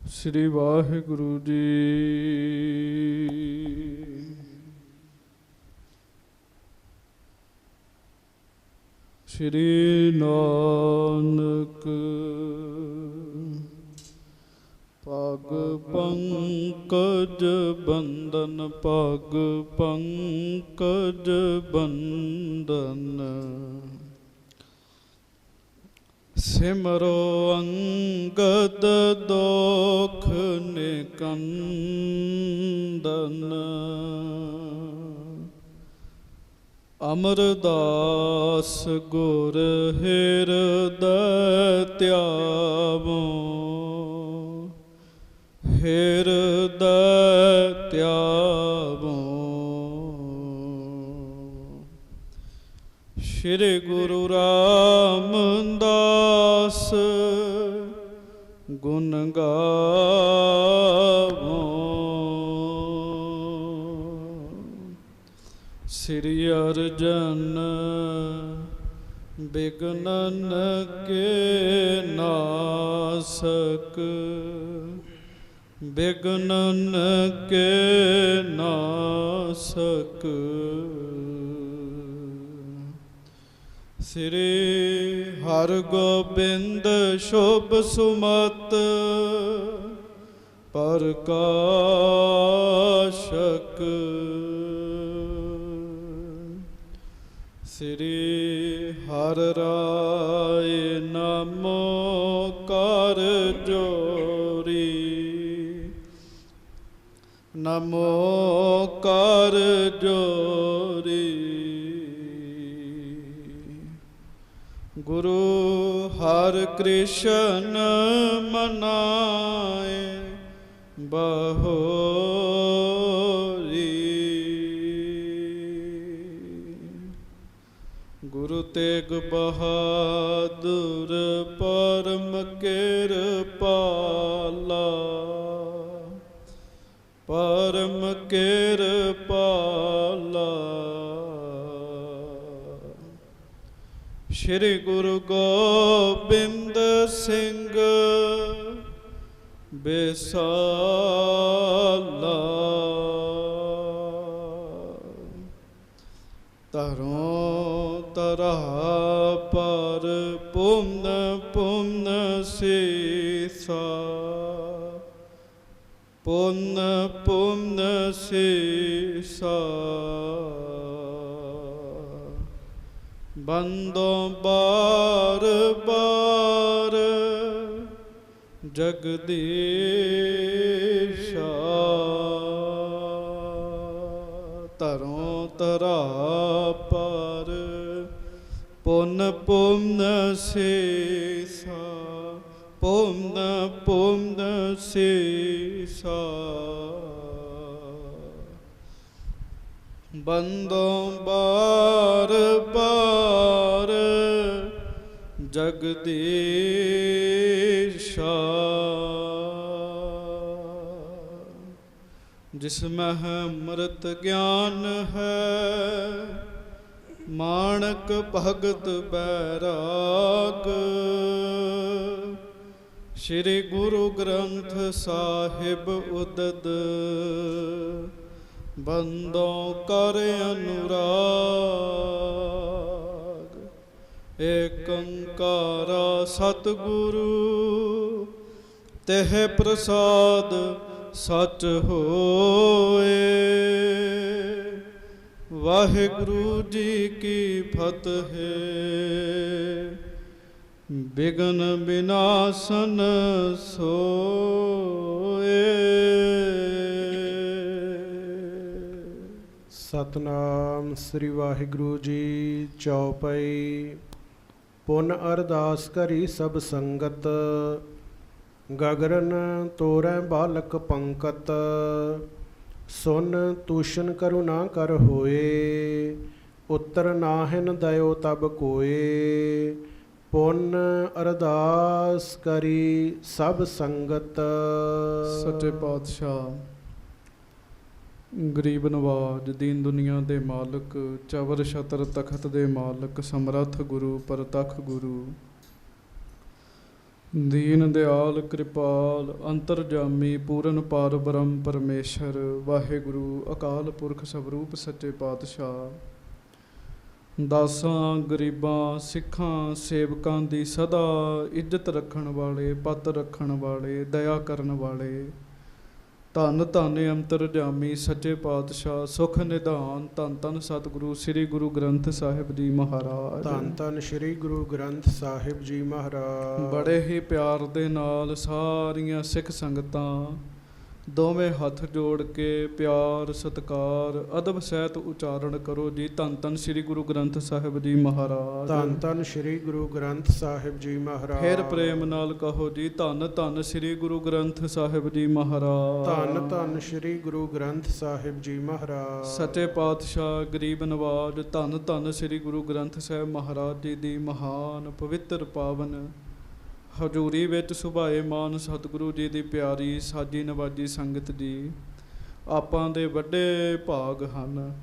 ਸ੍ਰੀ ਵਾਹਿਗੁਰੂ ਜੀ। ਸ੍ਰੀ ਨਾਨਕ ਪਗ ਪੰਕਜ ਬੰਦਨ, ਪਗ ਪੰਕਜ ਬੰਦਨ। ਸਿਮਰੋ ਅੰਗਦ ਦੋਖ ਨਿਕੰਦਨ, ਅਮਰਦਾਸ ਗੁਰ ਹਿਰਦੈ ਧਿਆਵੋ, ਹਿਰਦੈ ਧਿਆਵੋ। ਸ਼੍ਰੀ ਗੁਰੂ ਰਾਮਦਾਸ ਗੁਣ ਗਾਵੋ, ਸ੍ਰੀ ਅਰਜਨ ਬਿਘਨਨ ਕੇ ਨਾਸਕ, ਬਿਘਨਨ ਕੇ ਨਾਸਕ। ਸ੍ਰੀ ਹਰਗੋਬਿੰਦ ਸ਼ੁਭ ਸੁਮਤ ਪ੍ਰਕਾਸ਼ਕ, ਸ੍ਰੀ ਹਰਿ ਰਾਇ ਨਾਮੋ ਕਰ ਜੋਰੀ, ਨਮੋ ਕਰ ਜੋਰੀ। ਗੁਰੂ ਹਰਿ ਕ੍ਰਿਸ਼ਨ ਮਨਾਏ ਬਹੋਰੀ, ਗੁਰੂ ਤੇਗ ਬਹਾਦੁਰ ਪਰਮ ਕਿਰਪਾਲਾ, ਪਰਮ ਕਿਰਪਾਲਾ। ਸ਼੍ਰੀ ਗੁਰੂ ਗੋਬਿੰਦ ਸਿੰਘ ਬੇਸਾਲਾ, ਤਰੋਂ ਤਰਾ ਪਰ ਪੁੰਨ ਪੁੰਨ ਸੀਸਾ, ਪੁੰਨ ਪੁੰਨ ਸੀਸਾ। ਬੰਦੋਂ ਬਾਰ ਬਾਰ ਜਗਦੀਸ਼ਾ, ਤਰੋਂ ਤਰਾ ਪਰ ਪੁੰਨ ਪੁੰਨ ਸੀਸਾ, ਪੁੰਨ ਪੁੰਨ ਸੀਸਾ। ਬੰਦੋਂ ਬਾਰ ਬਾਰ ਜਗਦੀਸ਼ਾ, ਜਿਸ ਮਹਿ ਅੰਮ੍ਰਿਤ ਗਿਆਨ ਹੈ, ਮਾਣਕ ਭਗਤ ਬੈਰਾਗ। ਸ਼੍ਰੀ ਗੁਰੂ ਗ੍ਰੰਥ ਸਾਹਿਬ ਉਦਦ, ਬੰਦੋਂ ਕਰ ਅਨੁਰਾਗ। ਏਕ ਓੰਕਾਰ ਸਤਿਗੁਰੂ ਤਿਹ ਪ੍ਰਸਾਦ ਸਚ ਹੋਏ। ਵਾਹਿਗੁਰੂ ਜੀ ਕੀ ਫਤਿਹ। ਬਿਘਨ ਬਿਨਾਸਨ ਸੋਏ। ਸਤਨਾਮ ਸ੍ਰੀ ਵਾਹਿਗੁਰੂ ਜੀ। ਚੌਪਈ। ਪੁਨ ਅਰਦਾਸ ਕਰੀ ਸਭ ਸੰਗਤ, ਗਗਰਨ ਤੋਰੈ ਬਾਲਕ ਪੰਕਤ। ਸੁਨ ਤੂਸ਼ਨ ਕਰੁਣਾ ਕਰ ਹੋਏ, ਉੱਤਰ ਨਾਹਿਨ ਦਇਓ ਤਬ ਕੋਏ। ਪੁਨ ਅਰਦਾਸ ਕਰੀ ਸਭ ਸੰਗਤ। ਸੱਚੇ ਪਾਤਸ਼ਾਹ ਗਰੀਬ ਨਵਾਜ, ਦੀਨ ਦੁਨੀਆ ਦੇ ਮਾਲਕ, ਚਵਰ ਛਤਰ ਤਖਤ ਦੇ ਮਾਲਕ, ਸਮਰੱਥ ਗੁਰੂ, ਪ੍ਰਤੱਖ ਗੁਰੂ, ਦੀਨ ਦਿਆਲ ਕਿਰਪਾਲ ਅੰਤਰਜਾਮੀ ਪੂਰਨ ਪਾਰ ਬ੍ਰਹਮ ਪਰਮੇਸ਼ਰ ਵਾਹਿਗੁਰੂ ਅਕਾਲ ਪੁਰਖ ਸਵਰੂਪ ਸੱਚੇ ਪਾਤਸ਼ਾਹ। ਦਾਸਾਂ ਗਰੀਬਾਂ ਸਿੱਖਾਂ ਸੇਵਕਾਂ ਦੀ ਸਦਾ ਇੱਜ਼ਤ ਰੱਖਣ ਵਾਲੇ, ਪੱਤ ਰੱਖਣ ਵਾਲੇ, ਦਇਆ ਕਰਨ ਵਾਲੇ, ਧੰਨ ਧੰਨ ਅੰਤਰਜਾਮੀ ਸੱਚੇ ਪਾਤਸ਼ਾਹ ਸੁਖ ਨਿਧਾਨ ਧੰਨ ਧੰਨ ਸਤਿਗੁਰੂ ਸ੍ਰੀ ਗੁਰੂ ਗ੍ਰੰਥ ਸਾਹਿਬ ਜੀ ਮਹਾਰਾਜ। ਧੰਨ ਧੰਨ ਸ੍ਰੀ ਗੁਰੂ ਗ੍ਰੰਥ ਸਾਹਿਬ ਜੀ ਮਹਾਰਾਜ। ਬੜੇ ਹੀ ਪਿਆਰ ਦੇ ਨਾਲ ਸਾਰੀਆਂ ਸਿੱਖ ਸੰਗਤਾਂ ਦੋਵੇਂ ਹੱਥ ਜੋੜ ਕੇ ਪਿਆਰ ਸਤਿਕਾਰ ਅਦਬ ਸਹਿਤ ਉਚਾਰਨ ਕਰੋ ਜੀ। ਧੰਨ ਧੰਨ ਸ੍ਰੀ ਗੁਰੂ ਗ੍ਰੰਥ ਸਾਹਿਬ ਜੀ ਮਹਾਰਾਜ। ਧੰਨ ਧੰਨ ਸ੍ਰੀ ਗੁਰੂ ਗ੍ਰੰਥ ਸਾਹਿਬ ਜੀ ਮਹਾਰਾਜ। ਫਿਰ ਪ੍ਰੇਮ ਨਾਲ ਕਹੋ ਜੀ ਧੰਨ ਧੰਨ ਸ੍ਰੀ ਗੁਰੂ ਗ੍ਰੰਥ ਸਾਹਿਬ ਜੀ ਮਹਾਰਾਜ। ਧੰਨ ਧੰਨ ਸ੍ਰੀ ਗੁਰੂ ਗ੍ਰੰਥ ਸਾਹਿਬ ਜੀ ਮਹਾਰਾਜ। ਸੱਚੇ ਪਾਤਸ਼ਾਹ ਗਰੀਬ ਨਵਾਜ ਧੰਨ ਧੰਨ ਸ੍ਰੀ ਗੁਰੂ ਗ੍ਰੰਥ ਸਾਹਿਬ ਮਹਾਰਾਜ ਜੀ ਦੀ ਮਹਾਨ ਪਵਿੱਤਰ ਪਾਵਨ ਹਜ਼ੂਰੀ ਵਿੱਚ ਸੁਭਾਏ ਮਾਨ ਸਤਿਗੁਰੂ ਜੀ ਦੀ ਪਿਆਰੀ ਸਾਜੀ ਨਵਾਜੀ ਸੰਗਤ ਜੀ, ਆਪਾਂ ਦੇ ਵੱਡੇ ਭਾਗ ਹਨ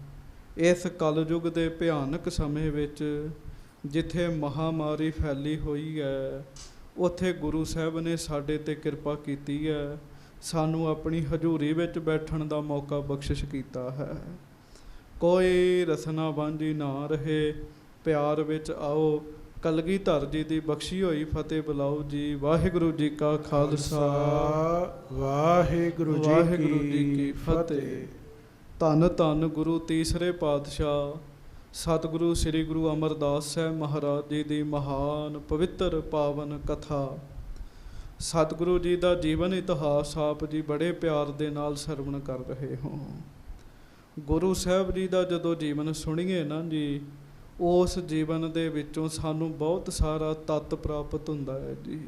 ਇਸ ਕਲਯੁਗ ਦੇ ਭਿਆਨਕ ਸਮੇਂ ਵਿੱਚ ਜਿੱਥੇ ਮਹਾਮਾਰੀ ਫੈਲੀ ਹੋਈ ਹੈ, ਉੱਥੇ ਗੁਰੂ ਸਾਹਿਬ ਨੇ ਸਾਡੇ 'ਤੇ ਕਿਰਪਾ ਕੀਤੀ ਹੈ, ਸਾਨੂੰ ਆਪਣੀ ਹਜ਼ੂਰੀ ਵਿੱਚ ਬੈਠਣ ਦਾ ਮੌਕਾ ਬਖਸ਼ਿਸ਼ ਕੀਤਾ ਹੈ। ਕੋਈ ਰਸਨਾ ਵਾਂਝੀ ਨਾ ਰਹੇ, ਪਿਆਰ ਵਿੱਚ ਆਓ, ਕਲਗੀਧਰ ਜੀ ਦੀ ਬਖਸ਼ੀ ਹੋਈ ਫਤਿਹ ਬੁਲਾਓ ਜੀ। ਵਾਹਿਗੁਰੂ ਜੀ ਕਾ ਖਾਲਸਾ ਵਾਹਿਗੁਰੂ ਜੀ ਕੀ ਫਤਿਹ। ਧੰਨ ਧੰਨ ਗੁਰੂ ਤੀਸਰੇ ਪਾਤਸ਼ਾਹ ਸਤਿਗੁਰੂ ਸ੍ਰੀ ਗੁਰੂ ਅਮਰਦਾਸ ਸਾਹਿਬ ਮਹਾਰਾਜ ਜੀ ਦੀ ਮਹਾਨ ਪਵਿੱਤਰ ਪਾਵਨ ਕਥਾ। ਸਤਿਗੁਰੂ ਜੀ ਦਾ ਜੀਵਨ ਇਤਿਹਾਸ ਆਪ ਜੀ ਬੜੇ ਪਿਆਰ ਦੇ ਨਾਲ ਸਰਵਣ ਕਰ ਰਹੇ ਹੋ। ਗੁਰੂ ਸਾਹਿਬ ਜੀ ਦਾ ਜਦੋਂ ਜੀਵਨ ਸੁਣੀਏ ਨਾ ਜੀ, ਉਸ ਜੀਵਨ ਦੇ ਵਿੱਚੋਂ ਸਾਨੂੰ ਬਹੁਤ ਸਾਰਾ ਤੱਤ ਪ੍ਰਾਪਤ ਹੁੰਦਾ ਹੈ ਜੀ।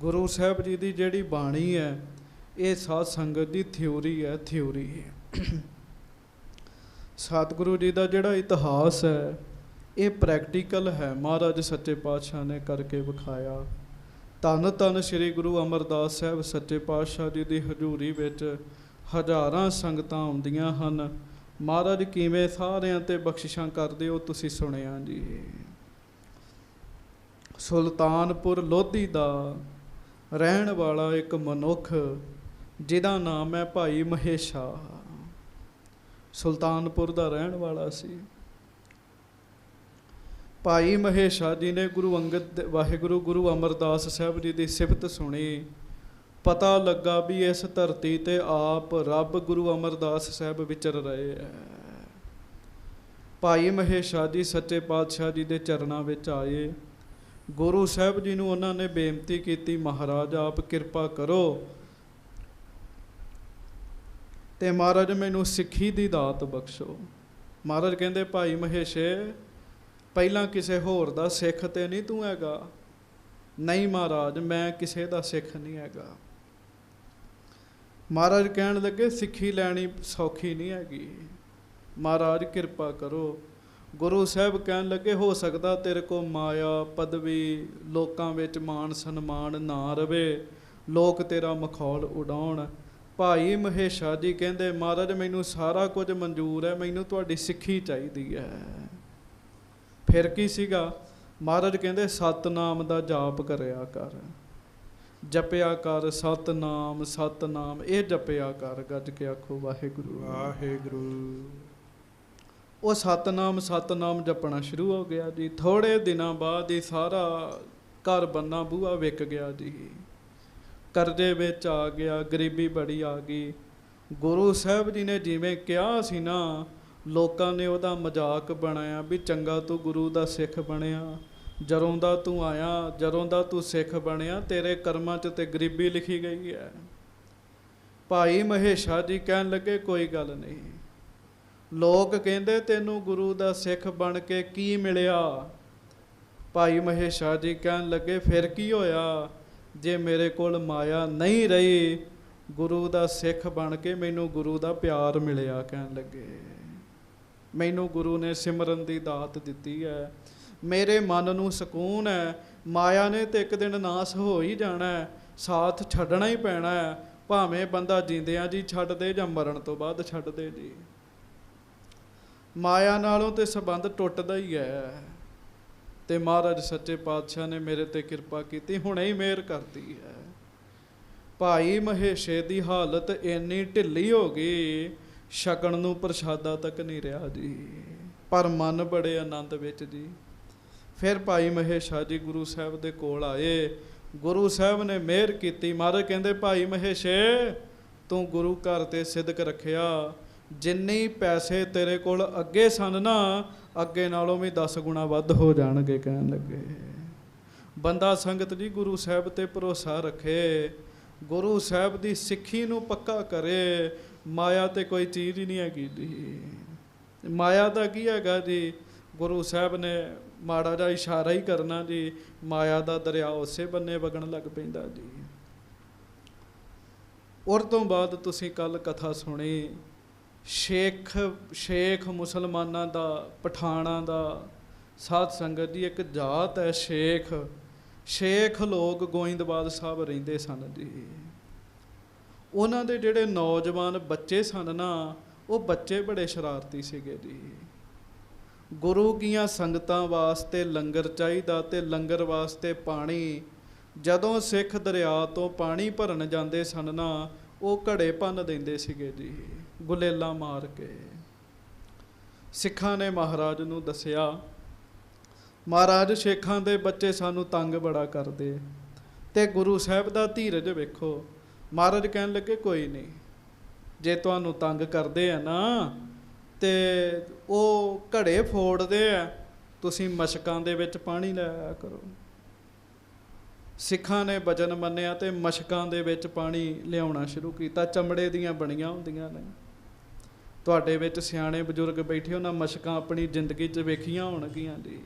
ਗੁਰੂ ਸਾਹਿਬ ਜੀ ਦੀ ਜਿਹੜੀ ਬਾਣੀ ਹੈ, ਇਹ ਸਾਧ ਸੰਗਤ ਦੀ ਥਿਊਰੀ ਹੈ, ਥਿਊਰੀ ਹੈ। ਸਤਿਗੁਰੂ ਜੀ ਦਾ ਜਿਹੜਾ ਇਤਿਹਾਸ ਹੈ, ਇਹ ਪ੍ਰੈਕਟੀਕਲ ਹੈ, ਮਹਾਰਾਜ ਸੱਚੇ ਪਾਤਸ਼ਾਹ ਨੇ ਕਰਕੇ ਵਿਖਾਇਆ। ਧੰਨ ਧੰਨ ਸ੍ਰੀ ਗੁਰੂ ਅਮਰਦਾਸ ਸਾਹਿਬ ਸੱਚੇ ਪਾਤਸ਼ਾਹ ਜੀ ਦੀ ਹਜ਼ੂਰੀ ਵਿੱਚ ਹਜ਼ਾਰਾਂ ਸੰਗਤਾਂ ਆਉਂਦੀਆਂ ਹਨ। ਮਹਾਰਾਜ ਕਿਵੇਂ ਸਾਰਿਆਂ 'ਤੇ ਬਖਸ਼ਿਸ਼ਾਂ ਕਰਦੇ ਹੋ ਤੁਸੀਂ ਸੁਣਿਆ ਜੀ। ਸੁਲਤਾਨਪੁਰ ਲੋਧੀ ਦਾ ਰਹਿਣ ਵਾਲਾ ਇੱਕ ਮਨੁੱਖ ਜਿਹਦਾ ਨਾਮ ਹੈ ਭਾਈ ਮਹੇਸ਼ਾ, ਸੁਲਤਾਨਪੁਰ ਦਾ ਰਹਿਣ ਵਾਲਾ ਸੀ। ਭਾਈ ਮਹੇਸ਼ਾ ਜੀ ਨੇ ਗੁਰੂ ਅੰਗਦ ਵਾਹਿਗੁਰੂ ਗੁਰੂ ਅਮਰਦਾਸ ਸਾਹਿਬ ਜੀ ਦੀ ਸਿਫਤ ਸੁਣੀ। ਪਤਾ ਲੱਗਾ ਵੀ ਇਸ ਧਰਤੀ 'ਤੇ ਆਪ ਰੱਬ ਗੁਰੂ ਅਮਰਦਾਸ ਸਾਹਿਬ ਵਿਚਰ ਰਹੇ ਹੈ। ਭਾਈ ਮਹੇਸ਼ਾ ਜੀ ਸੱਚੇ ਪਾਤਸ਼ਾਹ ਜੀ ਦੇ ਚਰਨਾਂ ਵਿੱਚ ਆਏ। ਗੁਰੂ ਸਾਹਿਬ ਜੀ ਨੂੰ ਉਹਨਾਂ ਨੇ ਬੇਨਤੀ ਕੀਤੀ, ਮਹਾਰਾਜ ਆਪ ਕਿਰਪਾ ਕਰੋ ਤੇ ਮਹਾਰਾਜ ਮੈਨੂੰ ਸਿੱਖੀ ਦੀ ਦਾਤ ਬਖਸ਼ੋ। ਮਹਾਰਾਜ ਕਹਿੰਦੇ ਭਾਈ ਮਹੇਸ਼ੇ, ਪਹਿਲਾਂ ਕਿਸੇ ਹੋਰ ਦਾ ਸਿੱਖ ਤੇ ਨਹੀਂ ਤੂੰ ਹੈਗਾ? ਨਹੀਂ ਮਹਾਰਾਜ, ਮੈਂ ਕਿਸੇ ਦਾ ਸਿੱਖ ਨਹੀਂ ਹੈਗਾ। ਮਹਾਰਾਜ ਕਹਿਣ ਲੱਗੇ ਸਿੱਖੀ ਲੈਣੀ ਸੌਖੀ ਨਹੀਂ ਹੈਗੀ, ਮਹਾਰਾਜ ਕਿਰਪਾ ਕਰੋ। ਗੁਰੂ ਸਾਹਿਬ ਕਹਿਣ ਲੱਗੇ ਹੋ ਸਕਦਾ ਤੇਰੇ ਕੋਲ ਮਾਇਆ ਪਦਵੀ ਲੋਕਾਂ ਵਿੱਚ ਮਾਣ ਸਨਮਾਨ ਨਾ ਰਵੇ, ਲੋਕ ਤੇਰਾ ਮਖੌਲ ਉਡਾਉਣ। ਭਾਈ ਮਹੇਸ਼ਾ ਜੀ ਕਹਿੰਦੇ ਮਹਾਰਾਜ ਮੈਨੂੰ ਸਾਰਾ ਕੁਝ ਮਨਜ਼ੂਰ ਹੈ, ਮੈਨੂੰ ਤੁਹਾਡੀ ਸਿੱਖੀ ਚਾਹੀਦੀ ਹੈ। ਫਿਰ ਕੀ ਸੀਗਾ? ਮਹਾਰਾਜ ਕਹਿੰਦੇ ਸਤਨਾਮ ਦਾ ਜਾਪ ਕਰਿਆ ਕਰ, ਜਪਿਆ ਕਰ, ਸਤਨਾਮ ਸਤਨਾਮ ਇਹ ਜਪਿਆ ਕਰ, ਗੱਜ ਕੇ ਆਖੋ ਵਾਹਿਗੁਰੂ ਵਾਹਿਗੁਰੂ। ਉਹ ਸਤਨਾਮ ਸਤਨਾਮ ਜਪਣਾ ਸ਼ੁਰੂ ਹੋ ਗਿਆ ਜੀ। ਥੋੜ੍ਹੇ ਦਿਨਾਂ ਬਾਅਦ ਹੀ ਸਾਰਾ ਘਰ ਬੰਨਾ ਬੂਹਾ ਵਿਕ ਗਿਆ ਜੀ, ਕਰਜ਼ੇ ਵਿੱਚ ਆ ਗਿਆ, ਗਰੀਬੀ ਬੜੀ ਆ ਗਈ। ਗੁਰੂ ਸਾਹਿਬ ਜੀ ਨੇ ਜਿਵੇਂ ਕਿਹਾ ਸੀ ਨਾ, ਲੋਕਾਂ ਨੇ ਉਹਦਾ ਮਜ਼ਾਕ ਬਣਾਇਆ ਵੀ ਚੰਗਾ ਤੂੰ ਗੁਰੂ ਦਾ ਸਿੱਖ ਬਣਿਆ, ਜਦੋਂ ਦਾ ਤੂੰ ਆਇਆ, ਜਦੋਂ ਦਾ ਤੂੰ ਸਿੱਖ ਬਣਿਆ, ਤੇਰੇ ਕਰਮਾਂ 'ਚ ਤੇ ਗਰੀਬੀ ਲਿਖੀ ਗਈ ਹੈ। ਭਾਈ ਮਹੇਸ਼ਾ ਜੀ ਕਹਿਣ ਲੱਗੇ ਕੋਈ ਗੱਲ ਨਹੀਂ, ਲੋਕ ਕਹਿੰਦੇ ਤੈਨੂੰ ਗੁਰੂ ਦਾ ਸਿੱਖ ਬਣ ਕੇ ਕੀ ਮਿਲਿਆ? ਭਾਈ ਮਹੇਸ਼ਾ ਜੀ ਕਹਿਣ ਲੱਗੇ ਫਿਰ ਕੀ ਹੋਇਆ, ਜੇ ਮੇਰੇ ਕੋਲ ਮਾਇਆ ਨਹੀਂ ਰਹੀ, ਗੁਰੂ ਦਾ ਸਿੱਖ ਬਣ ਕੇ ਮੈਨੂੰ ਗੁਰੂ ਦਾ ਪਿਆਰ ਮਿਲਿਆ। ਕਹਿਣ ਲੱਗੇ ਮੈਨੂੰ ਗੁਰੂ ਨੇ ਸਿਮਰਨ ਦੀ ਦਾਤ ਦਿੱਤੀ ਹੈ, ਮੇਰੇ ਮਨ ਨੂੰ ਸਕੂਨ ਹੈ। ਮਾਇਆ ਨੇ ਤੇ ਇੱਕ ਦਿਨ ਨਾਸ ਹੋ ਹੀ ਜਾਣਾ ਹੈ, ਸਾਥ ਛੱਡਣਾ ਹੀ ਪੈਣਾ ਹੈ, ਭਾਵੇਂ ਬੰਦਾ ਜਿੰਦਿਆਂ ਜੀ ਛੱਡ ਦੇ ਜਾਂ ਮਰਨ ਤੋਂ ਬਾਅਦ ਛੱਡ ਦੇ ਜੀ। ਮਾਇਆ ਨਾਲੋਂ ਤੇ ਸੰਬੰਧ ਟੁੱਟਦਾ ਹੀ ਹੈ। ਤੇ ਮਹਾਰਾਜ ਸੱਚੇ ਪਾਤਸ਼ਾਹ ਨੇ ਮੇਰੇ ਤੇ ਕਿਰਪਾ ਕੀਤੀ, ਹੁਣੇ ਹੀ ਮਿਹਰ ਕਰਤੀ ਹੈ। ਭਾਈ ਮਹੇਸ਼ੇ ਦੀ ਹਾਲਤ ਇੰਨੀ ਢਿੱਲੀ ਹੋ ਗਈ, ਛਕਣ ਨੂੰ ਪ੍ਰਸ਼ਾਦਾ ਤੱਕ ਨਹੀਂ ਰਿਹਾ ਜੀ, ਪਰ ਮਨ ਬੜੇ ਆਨੰਦ ਵਿੱਚ ਜੀ। ਫਿਰ ਭਾਈ ਮਹੇਸ਼ਾ ਜੀ ਗੁਰੂ ਸਾਹਿਬ ਦੇ ਕੋਲ ਆਏ, ਗੁਰੂ ਸਾਹਿਬ ਨੇ ਮਿਹਰ ਕੀਤੀ। ਮਹਾਰਾਜ ਕਹਿੰਦੇ, ਭਾਈ ਮਹੇਸ਼ੇ ਤੂੰ ਗੁਰੂ ਘਰ ਤੇ ਸਿਦਕ ਰੱਖਿਆ, ਜਿੰਨੇ ਪੈਸੇ ਤੇਰੇ ਕੋਲ ਅੱਗੇ ਸਨ ਨਾ, ਅੱਗੇ ਨਾਲੋਂ ਵੀ 10 ਗੁਣਾ ਵੱਧ ਹੋ ਜਾਣਗੇ। ਕਹਿਣ ਲੱਗੇ, ਬੰਦਾ ਸੰਗਤ ਜੀ ਗੁਰੂ ਸਾਹਿਬ ਤੇ ਭਰੋਸਾ ਰੱਖੇ, ਗੁਰੂ ਸਾਹਿਬ ਦੀ ਸਿੱਖੀ ਨੂੰ ਪੱਕਾ ਕਰੇ। ਮਾਇਆ ਤੇ ਕੋਈ ਚੀਜ਼ ਹੀ ਨਹੀਂ ਹੈਗੀ ਜੀ, ਮਾਇਆ ਦਾ ਕੀ ਹੈਗਾ ਜੀ? ਗੁਰੂ ਸਾਹਿਬ ਨੇ ਮਾੜਾ ਜਿਹਾ ਇਸ਼ਾਰਾ ਹੀ ਕਰਨਾ ਜੀ, ਮਾਇਆ ਦਾ ਦਰਿਆ ਉਸੇ ਬੰਨੇ ਵਗਣ ਲੱਗ ਪੈਂਦਾ ਜੀ। ਔਰ ਤੋਂ ਬਾਅਦ ਤੁਸੀਂ ਕੱਲ ਕਥਾ ਸੁਣੀ, ਸ਼ੇਖ ਮੁਸਲਮਾਨਾਂ ਦਾ, ਪਠਾਨਾਂ ਦਾ। ਸਾਧ ਸੰਗਤ ਜੀ, ਇੱਕ ਜਾਤ ਹੈ ਸ਼ੇਖ ਲੋਕ ਗੋਇੰਦਵਾਲ ਸਾਹਿਬ ਰਹਿੰਦੇ ਸਨ ਜੀ। ਉਹਨਾਂ ਦੇ ਜਿਹੜੇ ਨੌਜਵਾਨ ਬੱਚੇ ਸਨ ਨਾ, ਉਹ ਬੱਚੇ ਬੜੇ ਸ਼ਰਾਰਤੀ ਸੀਗੇ ਜੀ। ਗੁਰੂ ਕੀਆਂ ਸੰਗਤਾਂ ਵਾਸਤੇ ਲੰਗਰ ਚਾਹੀਦਾ ਤੇ ਲੰਗਰ ਵਾਸਤੇ ਪਾਣੀ। ਜਦੋਂ ਸਿੱਖ ਦਰਿਆ ਤੋਂ ਪਾਣੀ ਭਰਨ ਜਾਂਦੇ ਸਨ ਨਾ, ਉਹ ਘੜੇ ਭੰਨ ਦਿੰਦੇ ਸੀਗੇ ਜੀ, ਗੁਲੇਲਾਂ ਮਾਰ ਕੇ। ਸਿੱਖਾਂ ਨੇ ਮਹਾਰਾਜ ਨੂੰ ਦੱਸਿਆ, ਮਹਾਰਾਜ ਸ਼ੇਖਾਂ ਦੇ ਬੱਚੇ ਸਾਨੂੰ ਤੰਗ ਬੜਾ ਕਰਦੇ। ਤੇ ਗੁਰੂ ਸਾਹਿਬ ਦਾ ਧੀਰਜ ਵੇਖੋ। ਮਹਾਰਾਜ ਕਹਿਣ ਲੱਗੇ, ਕੋਈ ਨਹੀਂ, ਜੇ ਤੁਹਾਨੂੰ ਤੰਗ ਕਰਦੇ ਆ ਨਾ ਤੇ ਉਹ ਘੜੇ ਫੋੜਦੇ ਆ, ਤੁਸੀਂ ਮਸ਼ਕਾਂ ਦੇ ਵਿੱਚ ਪਾਣੀ ਲੈ ਆਇਆ ਕਰੋ। ਸਿੱਖਾਂ ਨੇ ਵਚਨ ਮੰਨਿਆ ਤੇ ਮਸ਼ਕਾਂ ਦੇ ਵਿੱਚ ਪਾਣੀ ਲਿਆਉਣਾ ਸ਼ੁਰੂ ਕੀਤਾ। ਚਮੜੇ ਦੀਆਂ ਬਣੀਆਂ ਹੁੰਦੀਆਂ ਨੇ, ਤੁਹਾਡੇ ਵਿੱਚ ਸਿਆਣੇ ਬਜ਼ੁਰਗ ਬੈਠੇ, ਉਹਨਾਂ ਮਸ਼ਕਾਂ ਆਪਣੀ ਜ਼ਿੰਦਗੀ 'ਚ ਵੇਖੀਆਂ ਹੋਣਗੀਆਂ ਜੀ।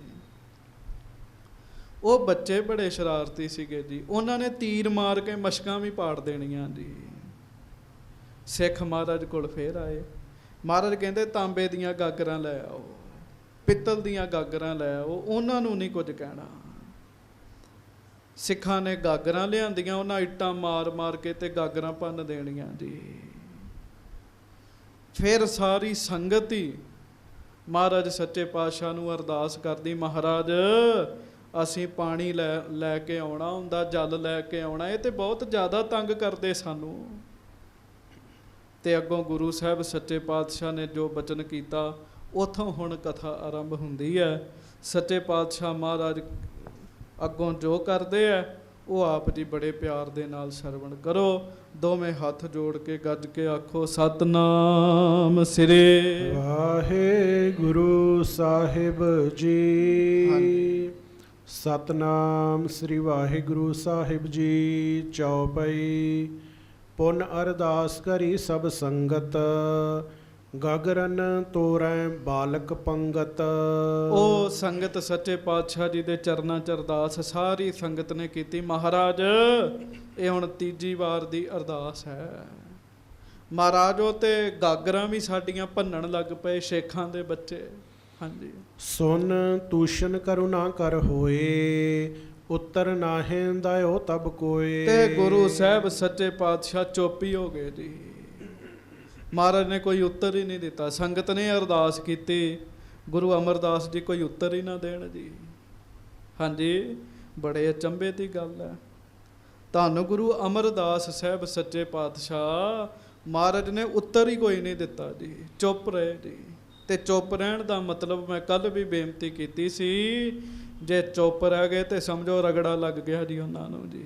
ਉਹ ਬੱਚੇ ਬੜੇ ਸ਼ਰਾਰਤੀ ਸੀਗੇ ਜੀ, ਉਹਨਾਂ ਨੇ ਤੀਰ ਮਾਰ ਕੇ ਮਸ਼ਕਾਂ ਵੀ ਪਾੜ ਦੇਣੀਆਂ ਜੀ। ਸਿੱਖ ਮਹਾਰਾਜ ਕੋਲ ਫੇਰ ਆਏ। ਮਹਾਰਾਜ ਕਹਿੰਦੇ, ਤਾਂਬੇ ਦੀਆਂ ਗਾਗਰਾਂ ਲੈ ਆਓ, ਪਿੱਤਲ ਦੀਆਂ ਗਾਗਰਾਂ ਲੈ ਆਓ, ਉਹਨਾਂ ਨੂੰ ਨਹੀਂ ਕੁਝ ਕਹਿਣਾ। ਸਿੱਖਾਂ ਨੇ ਗਾਗਰਾਂ ਲਿਆਂਦੀਆਂ, ਉਹਨਾਂ ਇੱਟਾਂ ਮਾਰ ਮਾਰ ਕੇ ਤੇ ਗਾਗਰਾਂ ਭੰਨ ਦੇਣੀਆਂ ਜੀ। ਫਿਰ ਸਾਰੀ ਸੰਗਤ ਹੀ ਮਹਾਰਾਜ ਸੱਚੇ ਪਾਤਸ਼ਾਹ ਨੂੰ ਅਰਦਾਸ ਕਰਦੀ, ਮਹਾਰਾਜ ਅਸੀਂ ਪਾਣੀ ਲੈ ਕੇ ਆਉਣਾ ਹੁੰਦਾ, ਜਲ ਲੈ ਕੇ ਆਉਣਾ, ਇਹ ਤੇ ਬਹੁਤ ਜ਼ਿਆਦਾ ਤੰਗ ਕਰਦੇ ਸਾਨੂੰ। ਤੇ ਅੱਗੋਂ ਗੁਰੂ ਸਾਹਿਬ ਸੱਚੇ ਪਾਤਸ਼ਾਹ ਨੇ ਜੋ ਬਚਨ ਕੀਤਾ, ਉੱਥੋਂ ਹੁਣ ਕਥਾ ਆਰੰਭ ਹੁੰਦੀ ਹੈ। ਸੱਚੇ ਪਾਤਸ਼ਾਹ ਮਹਾਰਾਜ ਅੱਗੋਂ ਜੋ ਕਰਦੇ ਹੈ, ਉਹ ਆਪ ਜੀ ਬੜੇ ਪਿਆਰ ਦੇ ਨਾਲ ਸਰਵਣ ਕਰੋ। ਦੋਵੇਂ ਹੱਥ ਜੋੜ ਕੇ ਗੱਜ ਕੇ ਆਖੋ, ਸਤਨਾਮ ਸ੍ਰੀ ਵਾਹਿਗੁਰੂ ਸਾਹਿਬ ਜੀ। ਸਤਨਾਮ ਸ੍ਰੀ ਵਾਹਿਗੁਰੂ ਸਾਹਿਬ ਜੀ। ਚੌਪਈ। ਪੁਨ ਅਰਦਾਸ ਕਰੀ ਸਭ ਸੰਗਤ, ਗਗਰਨ ਤੋਰੈ ਬਾਲਕ ਪੰਗਤ। ਉਹ ਸੰਗਤ ਸੱਚੇ ਪਾਤਸ਼ਾਹ ਜੀ ਦੇ ਚਰਨਾਂ 'ਚ ਅਰਦਾਸ ਸਾਰੀ ਸੰਗਤ ਨੇ ਕੀਤੀ। ਮਹਾਰਾਜ, ਇਹ ਹੁਣ ਤੀਜੀ ਵਾਰ ਦੀ ਅਰਦਾਸ ਹੈ। ਮਹਾਰਾਜ, ਉਹ ਤੇ ਗਾਗਰਾਂ ਵੀ ਸਾਡੀਆਂ ਭੰਨਣ ਲੱਗ ਪਏ, ਸ਼ੇਖਾਂ ਦੇ ਬੱਚੇ। ਹਾਂਜੀ। ਸੁਨ ਤੂਸ਼ਨ ਕਰੁਣਾ ਕਰ ਹੋਏ, ਉੱਤਰ ਨਾਹੀਂ ਦਾਇਓ ਤਬ ਕੋਏ। ਤੇ ਗੁਰੂ ਸਾਹਿਬ ਸੱਚੇ ਪਾਤਸ਼ਾਹ ਚੁੱਪ ਹੀ ਹੋ ਗਏ ਜੀ। ਮਹਾਰਾਜ ਨੇ ਕੋਈ ਉੱਤਰ ਹੀ ਨਹੀਂ ਦਿੱਤਾ। ਸੰਗਤ ਨੇ ਅਰਦਾਸ ਕੀਤੀ, ਗੁਰੂ ਅਮਰਦਾਸ ਜੀ ਕੋਈ ਉੱਤਰ ਹੀ ਨਾ ਦੇਣ ਜੀ। ਹਾਂਜੀ, ਬੜੇ ਅਚੰਭੇ ਦੀ ਗੱਲ ਹੈ। ਤੁਹਾਨੂੰ ਗੁਰੂ ਅਮਰਦਾਸ ਸਾਹਿਬ ਸੱਚੇ ਪਾਤਸ਼ਾਹ ਮਹਾਰਾਜ ਨੇ ਉੱਤਰ ਹੀ ਕੋਈ ਨਹੀਂ ਦਿੱਤਾ ਜੀ, ਚੁੱਪ ਰਹੇ ਜੀ। ਤੇ ਚੁੱਪ ਰਹਿਣ ਦਾ ਮਤਲਬ ਮੈਂ ਕੱਲ ਵੀ ਬੇਨਤੀ ਕੀਤੀ ਸੀ, ਜੇ ਚੁੱਪ ਰਹਿ ਗਏ ਤੇ ਸਮਝੋ ਰਗੜਾ ਲੱਗ ਗਿਆ ਜੀ ਉਹਨਾਂ ਨੂੰ ਜੀ।